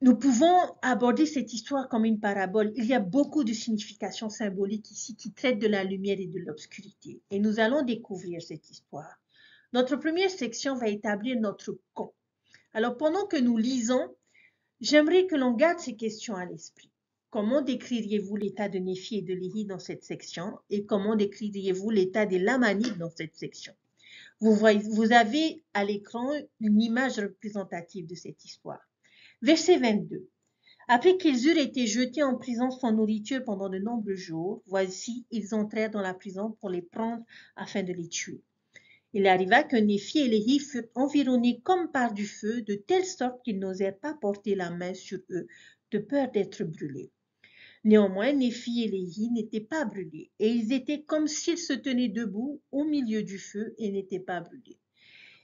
Nous pouvons aborder cette histoire comme une parabole. Il y a beaucoup de significations symboliques ici qui traitent de la lumière et de l'obscurité. Et nous allons découvrir cette histoire. Notre première section va établir notre con. Alors, pendant que nous lisons, j'aimerais que l'on garde ces questions à l'esprit. Comment décririez-vous l'état de Néphi et de Léhi dans cette section? Et comment décririez-vous l'état des Lamanites dans cette section? Vous avez à l'écran une image représentative de cette histoire. Verset 22. Après qu'ils eurent été jetés en prison sans nourriture pendant de nombreux jours, voici, ils entrèrent dans la prison pour les prendre afin de les tuer. Il arriva que Néphi et Léhi furent environnés comme par du feu, de telle sorte qu'ils n'osèrent pas porter la main sur eux, de peur d'être brûlés. Néanmoins, Néphi et Léhi n'étaient pas brûlés, et ils étaient comme s'ils se tenaient debout au milieu du feu et n'étaient pas brûlés.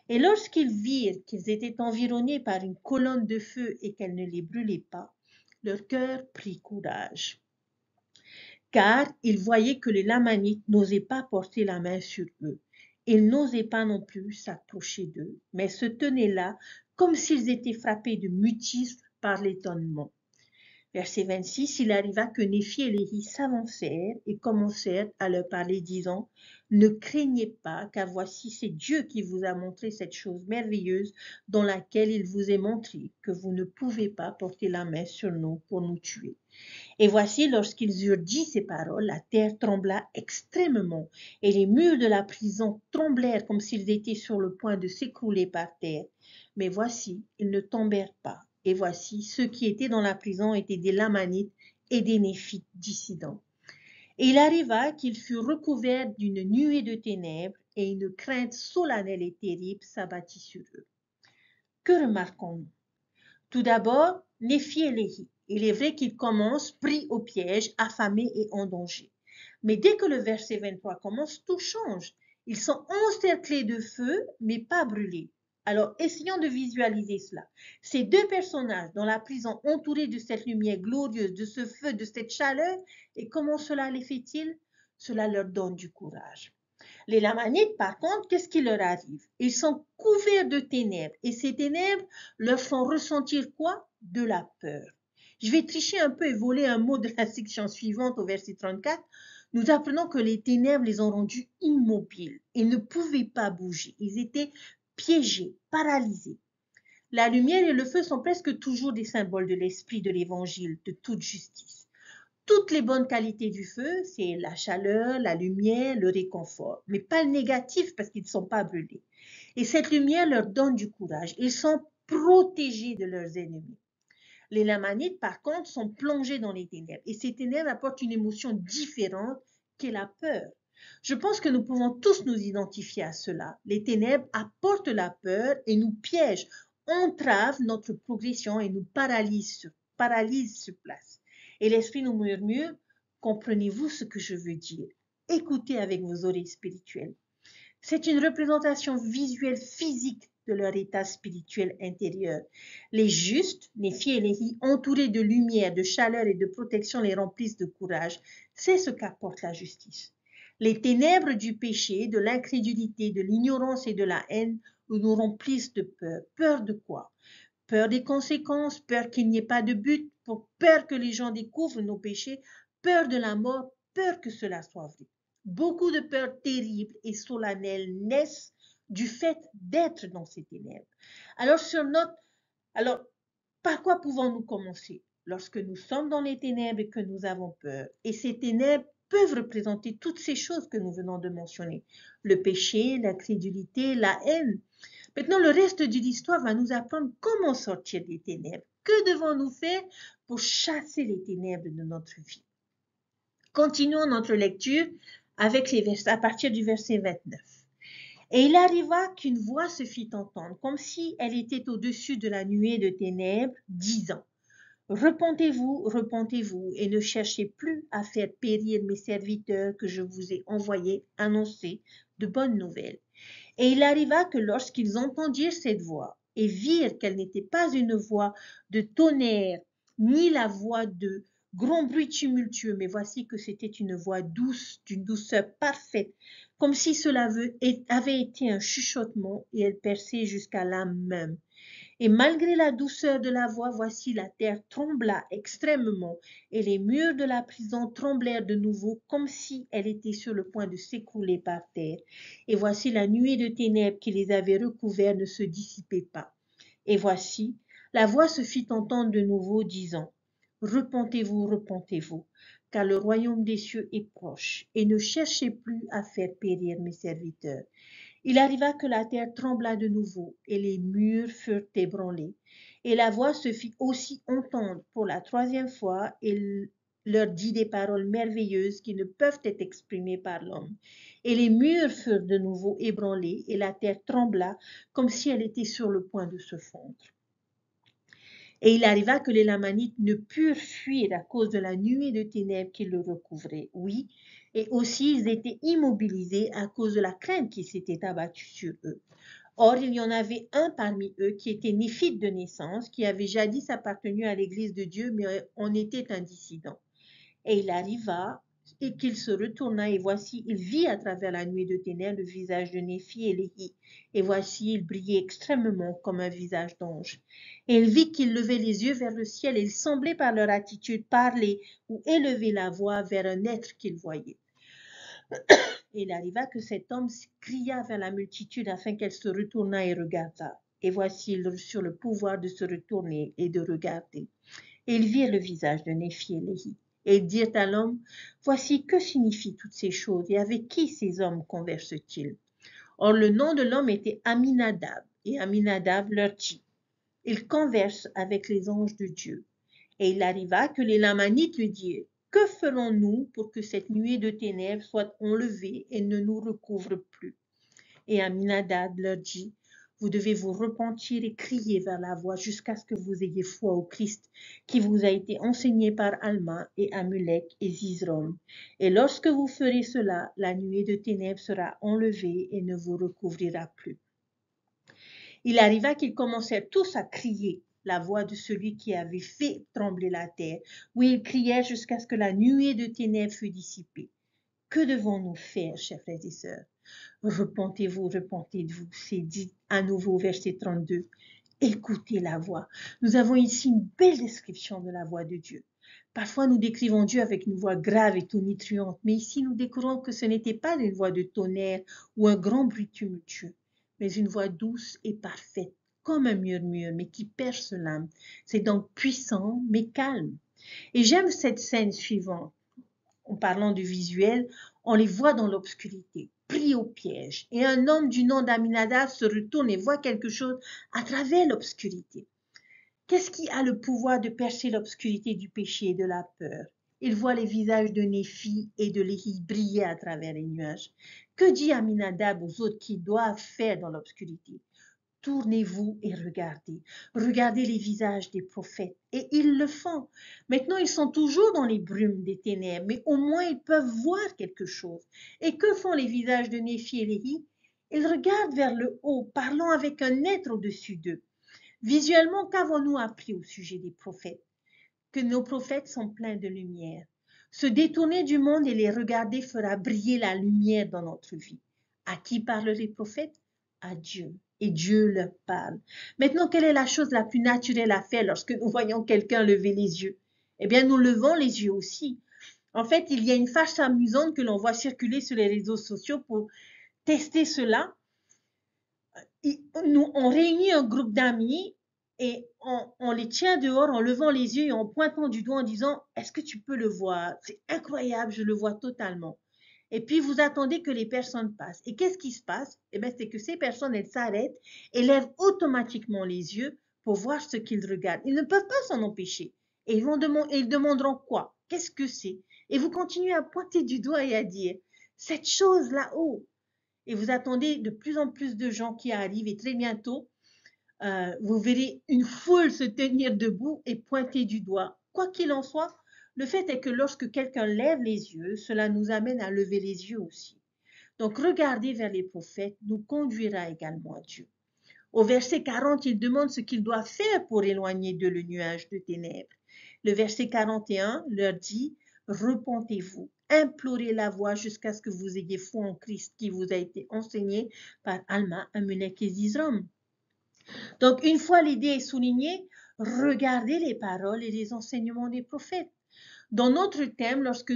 Et lorsqu'ils virent qu'ils étaient environnés par une colonne de feu et qu'elle ne les brûlait pas, leur cœur prit courage. Car ils voyaient que les Lamanites n'osaient pas porter la main sur eux. Ils n'osaient pas non plus s'approcher d'eux, mais se tenaient là comme s'ils étaient frappés de mutisme par l'étonnement. Verset 26, il arriva que Néphi et Léhi s'avancèrent et commencèrent à leur parler, disant, ne craignez pas, car voici c'est Dieu qui vous a montré cette chose merveilleuse dans laquelle il vous est montré que vous ne pouvez pas porter la main sur nous pour nous tuer. Et voici, lorsqu'ils eurent dit ces paroles, la terre trembla extrêmement, et les murs de la prison tremblèrent comme s'ils étaient sur le point de s'écrouler par terre. Mais voici, ils ne tombèrent pas. Et voici, ceux qui étaient dans la prison étaient des Lamanites et des Néphites dissidents. Et il arriva qu'ils furent recouverts d'une nuée de ténèbres, et une crainte solennelle et terrible s'abattit sur eux. Que remarquons-nous? Tout d'abord, Néphi et Léhi. Il est vrai qu'ils commencent pris au piège, affamés et en danger. Mais dès que le verset 23 commence, tout change. Ils sont encerclés de feu, mais pas brûlés. Alors, essayons de visualiser cela. Ces deux personnages dans la prison, entourés de cette lumière glorieuse, de ce feu, de cette chaleur, et comment cela les fait-il? Cela leur donne du courage. Les Lamanites, par contre, qu'est-ce qui leur arrive? Ils sont couverts de ténèbres et ces ténèbres leur font ressentir quoi? De la peur. Je vais tricher un peu et voler un mot de la section suivante au verset 34. Nous apprenons que les ténèbres les ont rendus immobiles. Ils ne pouvaient pas bouger. Ils étaient piégés, paralysés. La lumière et le feu sont presque toujours des symboles de l'esprit de l'évangile, de toute justice. Toutes les bonnes qualités du feu, c'est la chaleur, la lumière, le réconfort, mais pas le négatif parce qu'ils ne sont pas brûlés. Et cette lumière leur donne du courage. Ils sont protégés de leurs ennemis. Les Lamanites, par contre, sont plongés dans les ténèbres. Et ces ténèbres apportent une émotion différente qu'est la peur. Je pense que nous pouvons tous nous identifier à cela. Les ténèbres apportent la peur et nous piègent, entravent notre progression et nous paralysent sur place. Et l'esprit nous murmure, comprenez-vous ce que je veux dire? Écoutez avec vos oreilles spirituelles. C'est une représentation visuelle physique de leur état spirituel intérieur. Les justes, Néphi et Léhi, entourés de lumière, de chaleur et de protection, les remplissent de courage. C'est ce qu'apporte la justice. Les ténèbres du péché, de l'incrédulité, de l'ignorance et de la haine nous remplissent de peur. Peur de quoi? Peur des conséquences, peur qu'il n'y ait pas de but, peur que les gens découvrent nos péchés, peur de la mort, peur que cela soit vrai. Beaucoup de peurs terribles et solennelles naissent du fait d'être dans ces ténèbres. Alors, par quoi pouvons-nous commencer? Lorsque nous sommes dans les ténèbres et que nous avons peur. Et ces ténèbres peuvent représenter toutes ces choses que nous venons de mentionner. Le péché, l'incrédulité, la haine. Maintenant, le reste de l'histoire va nous apprendre comment sortir des ténèbres. Que devons-nous faire pour chasser les ténèbres de notre vie? Continuons notre lecture avec les versets, à partir du verset 29. Et il arriva qu'une voix se fit entendre, comme si elle était au-dessus de la nuée de ténèbres, disant, repentez-vous, repentez-vous, et ne cherchez plus à faire périr mes serviteurs que je vous ai envoyés annoncer de bonnes nouvelles. Et il arriva que lorsqu'ils entendirent cette voix et virent qu'elle n'était pas une voix de tonnerre, ni la voix de grand bruit tumultueux, mais voici que c'était une voix douce, d'une douceur parfaite, comme si cela avait été un chuchotement, et elle perçait jusqu'à l'âme même. Et malgré la douceur de la voix, voici la terre trembla extrêmement, et les murs de la prison tremblèrent de nouveau, comme si elle était sur le point de s'écrouler par terre. Et voici la nuée de ténèbres qui les avait recouverts ne se dissipait pas. Et voici, la voix se fit entendre de nouveau, disant, repentez-vous, repentez-vous, car le royaume des cieux est proche, et ne cherchez plus à faire périr mes serviteurs. Il arriva que la terre trembla de nouveau, et les murs furent ébranlés. Et la voix se fit aussi entendre pour la troisième fois, et leur dit des paroles merveilleuses qui ne peuvent être exprimées par l'homme. Et les murs furent de nouveau ébranlés, et la terre trembla comme si elle était sur le point de se fondre. Et il arriva que les Lamanites ne purent fuir à cause de la nuée de ténèbres qui le recouvrait. Oui, et aussi ils étaient immobilisés à cause de la crainte qui s'était abattue sur eux. Or, il y en avait un parmi eux qui était néphite de naissance, qui avait jadis appartenu à l'église de Dieu, mais en était un dissident. Et il arriva et qu'il se retourna, et voici, il vit à travers la nuée de ténèbres le visage de Néphi et Léhi. Et voici, il brillait extrêmement comme un visage d'ange. Et il vit qu'ils levaient les yeux vers le ciel, et il semblait par leur attitude parler ou élever la voix vers un être qu'il voyait. Et il arriva que cet homme cria vers la multitude afin qu'elle se retournât et regardât. Et voici, ils reçurent le pouvoir de se retourner et de regarder. Et ils virent le visage de Néphi et Léhi. Et ils dirent à l'homme, voici que signifient toutes ces choses, et avec qui ces hommes conversent-ils? Or le nom de l'homme était Aminadab, et Aminadab leur dit, il converse avec les anges de Dieu. Et il arriva que les Lamanites lui dirent, que ferons-nous pour que cette nuée de ténèbres soit enlevée et ne nous recouvre plus? Et Aminadab leur dit, vous devez vous repentir et crier vers la voix jusqu'à ce que vous ayez foi au Christ qui vous a été enseigné par Alma et Amulek et Zizrom. Et lorsque vous ferez cela, la nuée de ténèbres sera enlevée et ne vous recouvrira plus. Il arriva qu'ils commencèrent tous à crier la voix de celui qui avait fait trembler la terre. Oui, ils crièrent jusqu'à ce que la nuée de ténèbres fût dissipée. Que devons-nous faire, chers frères et sœurs? Repentez-vous, repentez-vous. C'est dit à nouveau, verset 32. Écoutez la voix. Nous avons ici une belle description de la voix de Dieu. Parfois, nous décrivons Dieu avec une voix grave et tonitruante, mais ici, nous découvrons que ce n'était pas une voix de tonnerre ou un grand bruit tumultueux, mais une voix douce et parfaite, comme un murmure, mais qui perce l'âme. C'est donc puissant, mais calme. Et j'aime cette scène suivante. En parlant du visuel, on les voit dans l'obscurité, pris au piège. Et un homme du nom d'Aminadab se retourne et voit quelque chose à travers l'obscurité. Qu'est-ce qui a le pouvoir de percer l'obscurité du péché et de la peur? Il voit les visages de Néphi et de Léhi briller à travers les nuages. Que dit Aminadab aux autres qui doivent faire dans l'obscurité? Tournez-vous et regardez. Regardez les visages des prophètes. Et ils le font. Maintenant, ils sont toujours dans les brumes des ténèbres, mais au moins ils peuvent voir quelque chose. Et que font les visages de Néphi et Léhi? Ils regardent vers le haut, parlant avec un être au-dessus d'eux. Visuellement, qu'avons-nous appris au sujet des prophètes? Que nos prophètes sont pleins de lumière. Se détourner du monde et les regarder fera briller la lumière dans notre vie. À qui parlent les prophètes? À Dieu. Et Dieu leur parle. Maintenant, quelle est la chose la plus naturelle à faire lorsque nous voyons quelqu'un lever les yeux? Eh bien, nous levons les yeux aussi. En fait, il y a une farce amusante que l'on voit circuler sur les réseaux sociaux pour tester cela. On réunit un groupe d'amis et on les tient dehors en levant les yeux et en pointant du doigt en disant « Est-ce que tu peux le voir? C'est incroyable, je le vois totalement. » Et puis vous attendez que les personnes passent. Et qu'est-ce qui se passe? Eh bien, c'est que ces personnes, elles s'arrêtent et lèvent automatiquement les yeux pour voir ce qu'ils regardent. Ils ne peuvent pas s'en empêcher. Et ils demanderont quoi? Qu'est-ce que c'est? Et vous continuez à pointer du doigt et à dire « Cette chose là-haut ». Et vous attendez de plus en plus de gens qui arrivent et très bientôt, vous verrez une foule se tenir debout et pointer du doigt. Quoi qu'il en soit, le fait est que lorsque quelqu'un lève les yeux, cela nous amène à lever les yeux aussi. Donc, regarder vers les prophètes nous conduira également à Dieu. Au verset 40, il demande ce qu'ils doivent faire pour éloigner de le nuage de ténèbres. Le verset 41 leur dit, repentez-vous, implorez la voix jusqu'à ce que vous ayez foi en Christ qui vous a été enseigné par Alma, Amulek et Zizrom. Donc, une fois l'idée est soulignée, regardez les paroles et les enseignements des prophètes. Dans notre thème, lorsque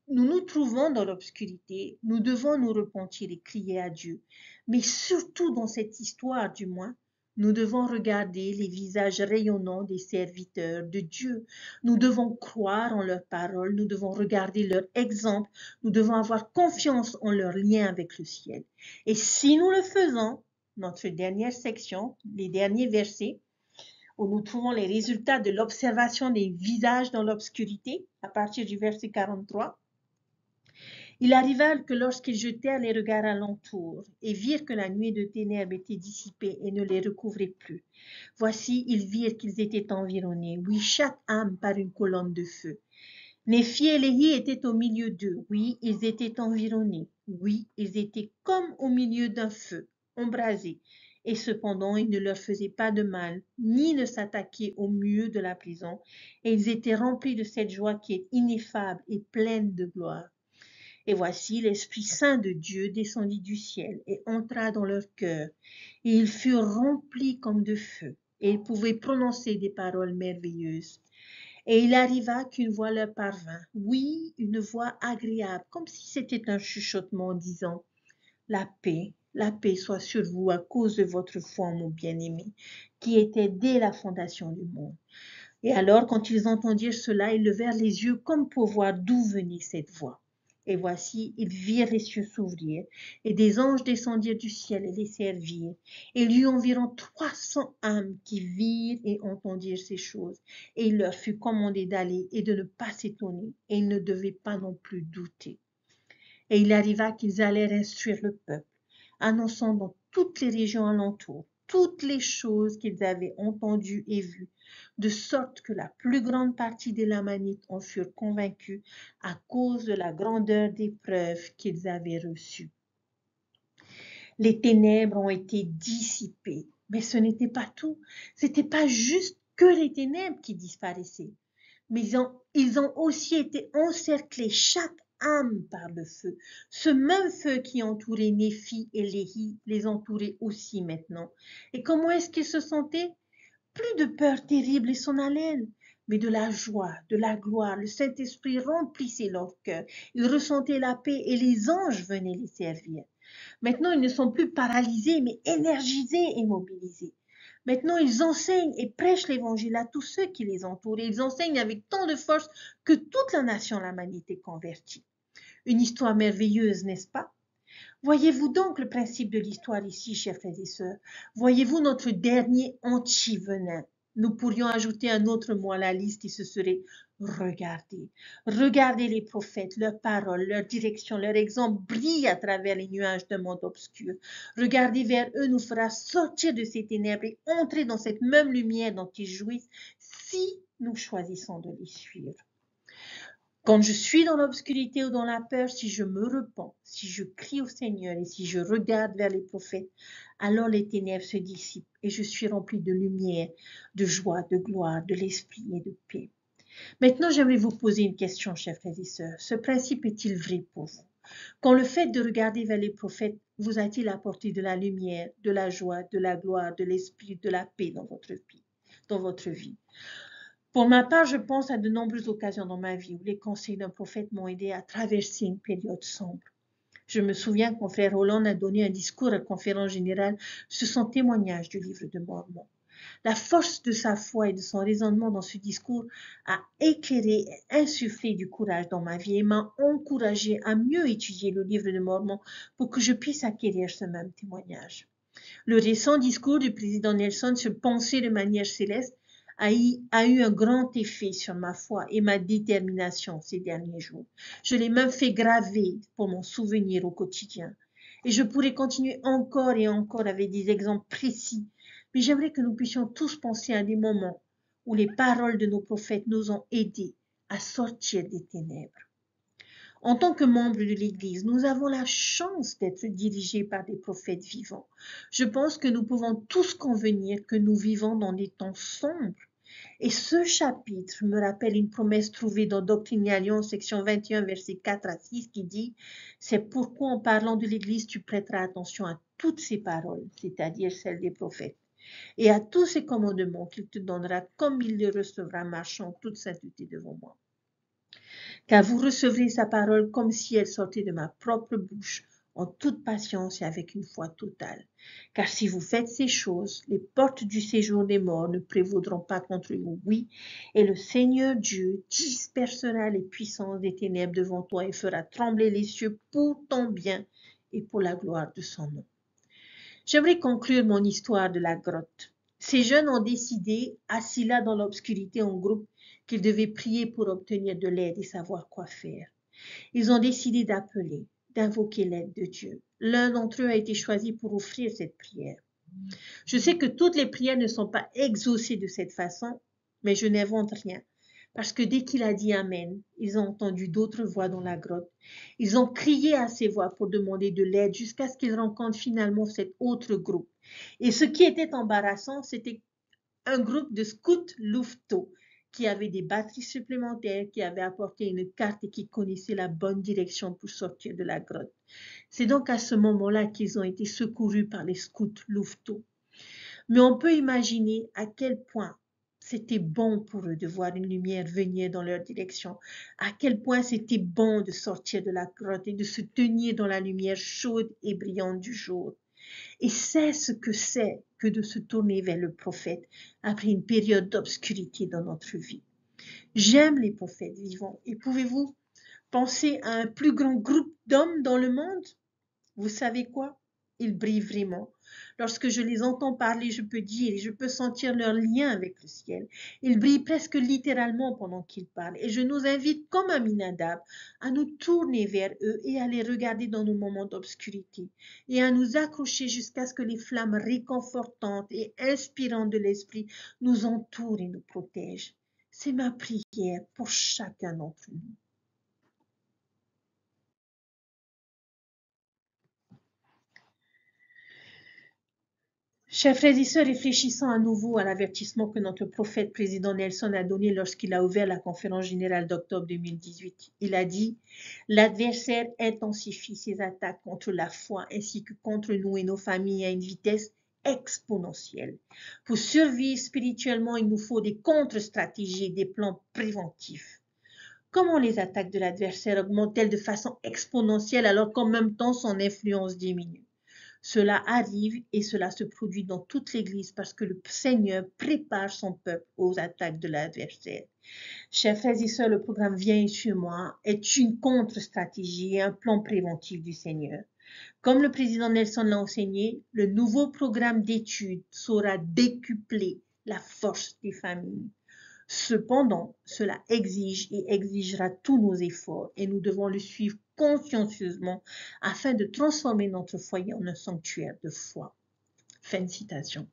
nous trouvons dans l'obscurité, nous devons nous repentir et crier à Dieu. Mais surtout dans cette histoire, du moins, nous devons regarder les visages rayonnants des serviteurs de Dieu. Nous devons croire en leurs paroles, nous devons regarder leur exemple, nous devons avoir confiance en leur lien avec le ciel. Et si nous le faisons, notre dernière section, les derniers versets, où nous trouvons les résultats de l'observation des visages dans l'obscurité, à partir du verset 43. Il arriva que lorsqu'ils jetèrent les regards alentour et virent que la nuée de ténèbres était dissipée et ne les recouvrait plus, voici, ils virent qu'ils étaient environnés, oui, chaque âme par une colonne de feu. Néphi et Léhi étaient au milieu d'eux, oui, ils étaient environnés, oui, ils étaient comme au milieu d'un feu embrasé, Et cependant, il ne leur faisait pas de mal, ni ne s'attaquait au mur de la prison, et ils étaient remplis de cette joie qui est ineffable et pleine de gloire. Et voici, l'Esprit Saint de Dieu descendit du ciel et entra dans leur cœur, et ils furent remplis comme de feu, et ils pouvaient prononcer des paroles merveilleuses. Et il arriva qu'une voix leur parvint, oui, une voix agréable, comme si c'était un chuchotement disant, la paix soit sur vous à cause de votre foi, mon bien-aimé, qui était dès la fondation du monde. Et alors, quand ils entendirent cela, ils levèrent les yeux comme pour voir d'où venait cette voix. Et voici, ils virent les cieux s'ouvrir, et des anges descendirent du ciel et les servirent. Et il y eut environ 300 âmes qui virent et entendirent ces choses. Et il leur fut commandé d'aller et de ne pas s'étonner, et ils ne devaient pas non plus douter. Et il arriva qu'ils allèrent instruire le peuple, annonçant dans toutes les régions alentours toutes les choses qu'ils avaient entendues et vues, de sorte que la plus grande partie des Lamanites en furent convaincus à cause de la grandeur des preuves qu'ils avaient reçues. Les ténèbres ont été dissipées, mais ce n'était pas tout. C'était pas juste que les ténèbres qui disparaissaient, mais ils ont aussi été encerclés, chaque âme par le feu. Ce même feu qui entourait Néphi et Léhi les entourait aussi maintenant. Et comment est-ce qu'ils se sentaient? Plus de peur terrible et son haleine, mais de la joie, de la gloire. Le Saint-Esprit remplissait leur cœur. Ils ressentaient la paix et les anges venaient les servir. Maintenant, ils ne sont plus paralysés, mais énergisés et mobilisés. Maintenant, ils enseignent et prêchent l'évangile à tous ceux qui les entourent. Et ils enseignent avec tant de force que toute la nation lamanite est convertie. Une histoire merveilleuse, n'est-ce pas? Voyez-vous donc le principe de l'histoire ici, chers frères et sœurs? Voyez-vous notre dernier anti-venin? Nous pourrions ajouter un autre mot à la liste et ce serait regarder. Regardez les prophètes, leurs paroles, leur direction, leur exemple brille à travers les nuages d'un monde obscur. Regarder vers eux nous fera sortir de ces ténèbres et entrer dans cette même lumière dont ils jouissent si nous choisissons de les suivre. Quand je suis dans l'obscurité ou dans la peur, si je me repens, si je crie au Seigneur et si je regarde vers les prophètes, alors les ténèbres se dissipent et je suis rempli de lumière, de joie, de gloire, de l'esprit et de paix. Maintenant, j'aimerais vous poser une question, chers frères et sœurs. Ce principe est-il vrai pour vous? Quand le fait de regarder vers les prophètes vous a-t-il apporté de la lumière, de la joie, de la gloire, de l'esprit, de la paix dans votre vie? Pour ma part, je pense à de nombreuses occasions dans ma vie où les conseils d'un prophète m'ont aidé à traverser une période sombre. Je me souviens que mon frère Hollande a donné un discours à la conférence générale sur son témoignage du livre de Mormon. La force de sa foi et de son raisonnement dans ce discours a éclairé et insufflé du courage dans ma vie et m'a encouragé à mieux étudier le livre de Mormon pour que je puisse acquérir ce même témoignage. Le récent discours du président Nelson sur penser de manière céleste a eu un grand effet sur ma foi et ma détermination ces derniers jours. Je l'ai même fait graver pour mon souvenir au quotidien. Et je pourrais continuer encore et encore avec des exemples précis, mais j'aimerais que nous puissions tous penser à des moments où les paroles de nos prophètes nous ont aidés à sortir des ténèbres. En tant que membres de l'Église, nous avons la chance d'être dirigés par des prophètes vivants. Je pense que nous pouvons tous convenir que nous vivons dans des temps sombres. Et ce chapitre me rappelle une promesse trouvée dans Doctrine et Alliance, section 21, versets 4 à 6, qui dit « C'est pourquoi en parlant de l'Église, tu prêteras attention à toutes ces paroles, c'est-à-dire celles des prophètes, et à tous ces commandements qu'il te donnera comme il les recevra, marchant en toute sainteté devant moi. Car vous recevrez sa parole comme si elle sortait de ma propre bouche, en toute patience et avec une foi totale. Car si vous faites ces choses, les portes du séjour des morts ne prévaudront pas contre vous, oui, et le Seigneur Dieu dispersera les puissances des ténèbres devant toi et fera trembler les cieux pour ton bien et pour la gloire de son nom. » J'aimerais conclure mon histoire de la grotte. Ces jeunes ont décidé, assis là dans l'obscurité en groupe, qu'ils devaient prier pour obtenir de l'aide et savoir quoi faire. Ils ont décidé d'appeler, d'invoquer l'aide de Dieu. L'un d'entre eux a été choisi pour offrir cette prière. Je sais que toutes les prières ne sont pas exaucées de cette façon, mais je n'invente rien. Parce que dès qu'il a dit Amen, ils ont entendu d'autres voix dans la grotte. Ils ont crié à ces voix pour demander de l'aide jusqu'à ce qu'ils rencontrent finalement cet autre groupe. Et ce qui était embarrassant, c'était un groupe de scouts louveteaux qui avaient des batteries supplémentaires, qui avaient apporté une carte et qui connaissaient la bonne direction pour sortir de la grotte. C'est donc à ce moment-là qu'ils ont été secourus par les scouts louveteaux. Mais on peut imaginer à quel point c'était bon pour eux de voir une lumière venir dans leur direction, à quel point c'était bon de sortir de la grotte et de se tenir dans la lumière chaude et brillante du jour. Et c'est ce que c'est que de se tourner vers le prophète après une période d'obscurité dans notre vie. J'aime les prophètes vivants. Et pouvez-vous penser à un plus grand groupe d'hommes dans le monde? Vous savez quoi? Ils brillent vraiment. Lorsque je les entends parler, je peux dire et je peux sentir leur lien avec le ciel. Ils brillent presque littéralement pendant qu'ils parlent. Et je nous invite, comme Aminadab, à nous tourner vers eux et à les regarder dans nos moments d'obscurité et à nous accrocher jusqu'à ce que les flammes réconfortantes et inspirantes de l'esprit nous entourent et nous protègent. C'est ma prière pour chacun d'entre nous. Chers frères et sœurs, réfléchissons à nouveau à l'avertissement que notre prophète président Nelson a donné lorsqu'il a ouvert la conférence générale d'octobre 2018. Il a dit « L'adversaire intensifie ses attaques contre la foi ainsi que contre nous et nos familles à une vitesse exponentielle. Pour survivre spirituellement, il nous faut des contre-stratégies et des plans préventifs. Comment les attaques de l'adversaire augmentent-elles de façon exponentielle alors qu'en même temps son influence diminue? Cela arrive et cela se produit dans toute l'Église parce que le Seigneur prépare son peuple aux attaques de l'adversaire. Chers frères et sœurs, le programme Viens sur moi est une contre-stratégie et un plan préventif du Seigneur. Comme le président Nelson l'a enseigné, le nouveau programme d'études saura décupler la force des familles. Cependant, cela exige et exigera tous nos efforts et nous devons le suivre consciencieusement afin de transformer notre foyer en un sanctuaire de foi. Fin de citation.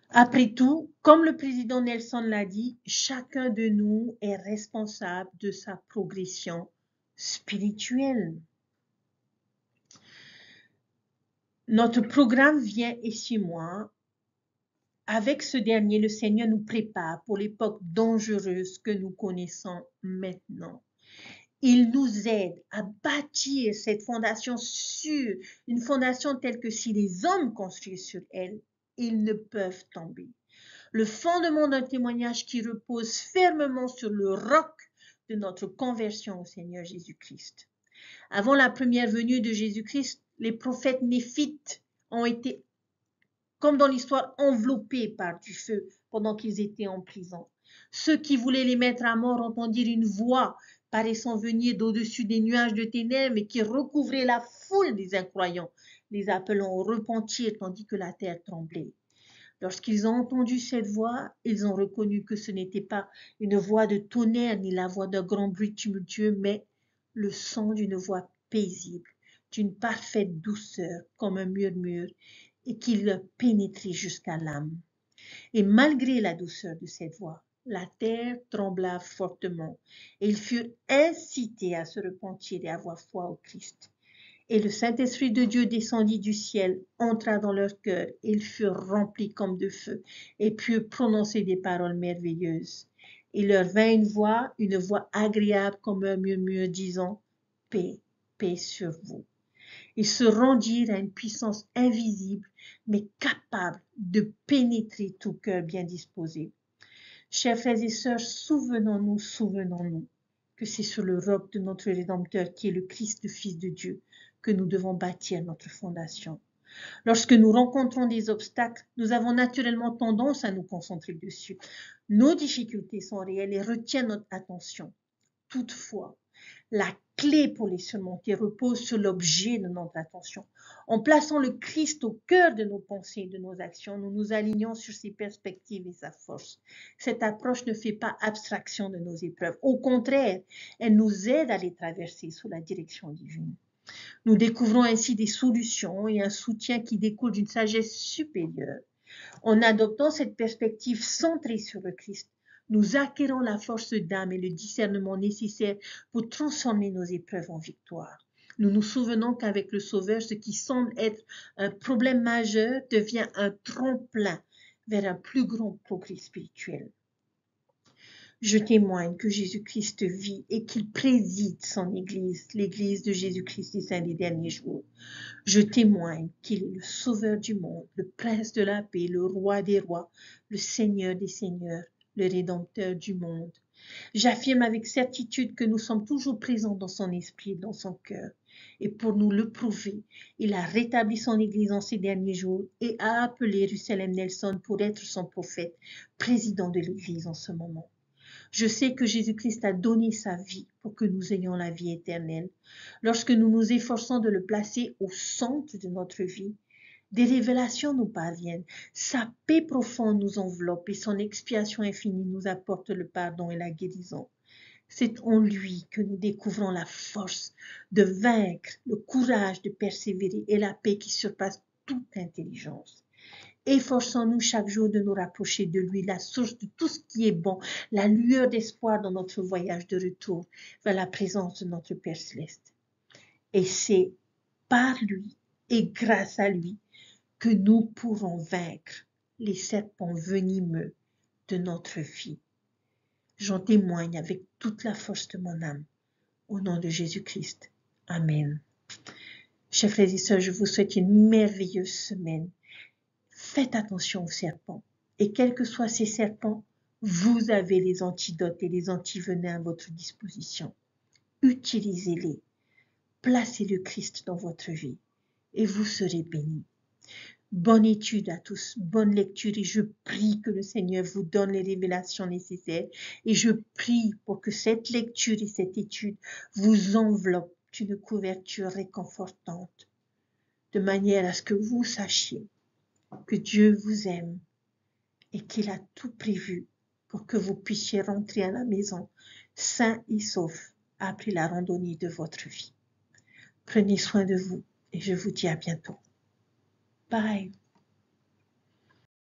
Après tout, comme le président Nelson l'a dit, chacun de nous est responsable de sa progression spirituelle. Notre programme Viens et suis-moi. Avec ce dernier, le Seigneur nous prépare pour l'époque dangereuse que nous connaissons maintenant. Il nous aide à bâtir cette fondation sûre, une fondation telle que si les hommes construisent sur elle, ils ne peuvent tomber. Le fondement d'un témoignage qui repose fermement sur le roc de notre conversion au Seigneur Jésus-Christ. Avant la première venue de Jésus-Christ, les prophètes néphites ont été, comme dans l'histoire, enveloppés par du feu pendant qu'ils étaient en prison. Ceux qui voulaient les mettre à mort entendirent une voix paraissant venir d'au-dessus des nuages de ténèbres et qui recouvrait la foule des incroyants, les appelant au repentir tandis que la terre tremblait. Lorsqu'ils ont entendu cette voix, ils ont reconnu que ce n'était pas une voix de tonnerre ni la voix d'un grand bruit tumultueux, mais le son d'une voix paisible, d'une parfaite douceur comme un murmure et qui leur pénétrait jusqu'à l'âme. Et malgré la douceur de cette voix, la terre trembla fortement et ils furent incités à se repentir et à avoir foi au Christ. Et le Saint-Esprit de Dieu descendit du ciel, entra dans leur cœur, et ils furent remplis comme de feu, et purent prononcer des paroles merveilleuses. Il leur vint une voix agréable comme un murmure, disant « Paix, paix sur vous ». Ils se rendirent à une puissance invisible, mais capable de pénétrer tout cœur bien disposé. Chers frères et sœurs, souvenons-nous que c'est sur le roc de notre Rédempteur qui est le Christ, le Fils de Dieu, que nous devons bâtir notre fondation. Lorsque nous rencontrons des obstacles, nous avons naturellement tendance à nous concentrer dessus. Nos difficultés sont réelles et retiennent notre attention. Toutefois, la clé pour les surmonter repose sur l'objet de notre attention. En plaçant le Christ au cœur de nos pensées et de nos actions, nous nous alignons sur ses perspectives et sa force. Cette approche ne fait pas abstraction de nos épreuves. Au contraire, elle nous aide à les traverser sous la direction divine. Nous découvrons ainsi des solutions et un soutien qui découle d'une sagesse supérieure. En adoptant cette perspective centrée sur le Christ, nous acquérons la force d'âme et le discernement nécessaires pour transformer nos épreuves en victoire. Nous nous souvenons qu'avec le Sauveur, ce qui semble être un problème majeur devient un tremplin vers un plus grand progrès spirituel. Je témoigne que Jésus-Christ vit et qu'il préside son Église, l'Église de Jésus-Christ des saints des derniers jours. Je témoigne qu'il est le Sauveur du monde, le Prince de la paix, le Roi des rois, le Seigneur des seigneurs, le Rédempteur du monde. J'affirme avec certitude que nous sommes toujours présents dans son esprit, dans son cœur. Et pour nous le prouver, il a rétabli son Église en ces derniers jours et a appelé Russell M. Nelson pour être son prophète, président de l'Église en ce moment. Je sais que Jésus-Christ a donné sa vie pour que nous ayons la vie éternelle. Lorsque nous nous efforçons de le placer au centre de notre vie, des révélations nous parviennent. Sa paix profonde nous enveloppe et son expiation infinie nous apporte le pardon et la guérison. C'est en lui que nous découvrons la force de vaincre, le courage de persévérer et la paix qui surpasse toute intelligence. Efforçons-nous chaque jour de nous rapprocher de lui, la source de tout ce qui est bon, la lueur d'espoir dans notre voyage de retour vers la présence de notre Père Céleste. Et c'est par lui et grâce à lui que nous pourrons vaincre les serpents venimeux de notre vie. J'en témoigne avec toute la force de mon âme. Au nom de Jésus-Christ. Amen. Chers frères et sœurs, je vous souhaite une merveilleuse semaine. Faites attention aux serpents. Et quels que soient ces serpents, vous avez les antidotes et les antivenins à votre disposition. Utilisez-les. Placez le Christ dans votre vie et vous serez bénis. Bonne étude à tous, bonne lecture et je prie que le Seigneur vous donne les révélations nécessaires et je prie pour que cette lecture et cette étude vous enveloppent d'une couverture réconfortante de manière à ce que vous sachiez que Dieu vous aime et qu'il a tout prévu pour que vous puissiez rentrer à la maison sain et sauf après la randonnée de votre vie. Prenez soin de vous et je vous dis à bientôt. Bye.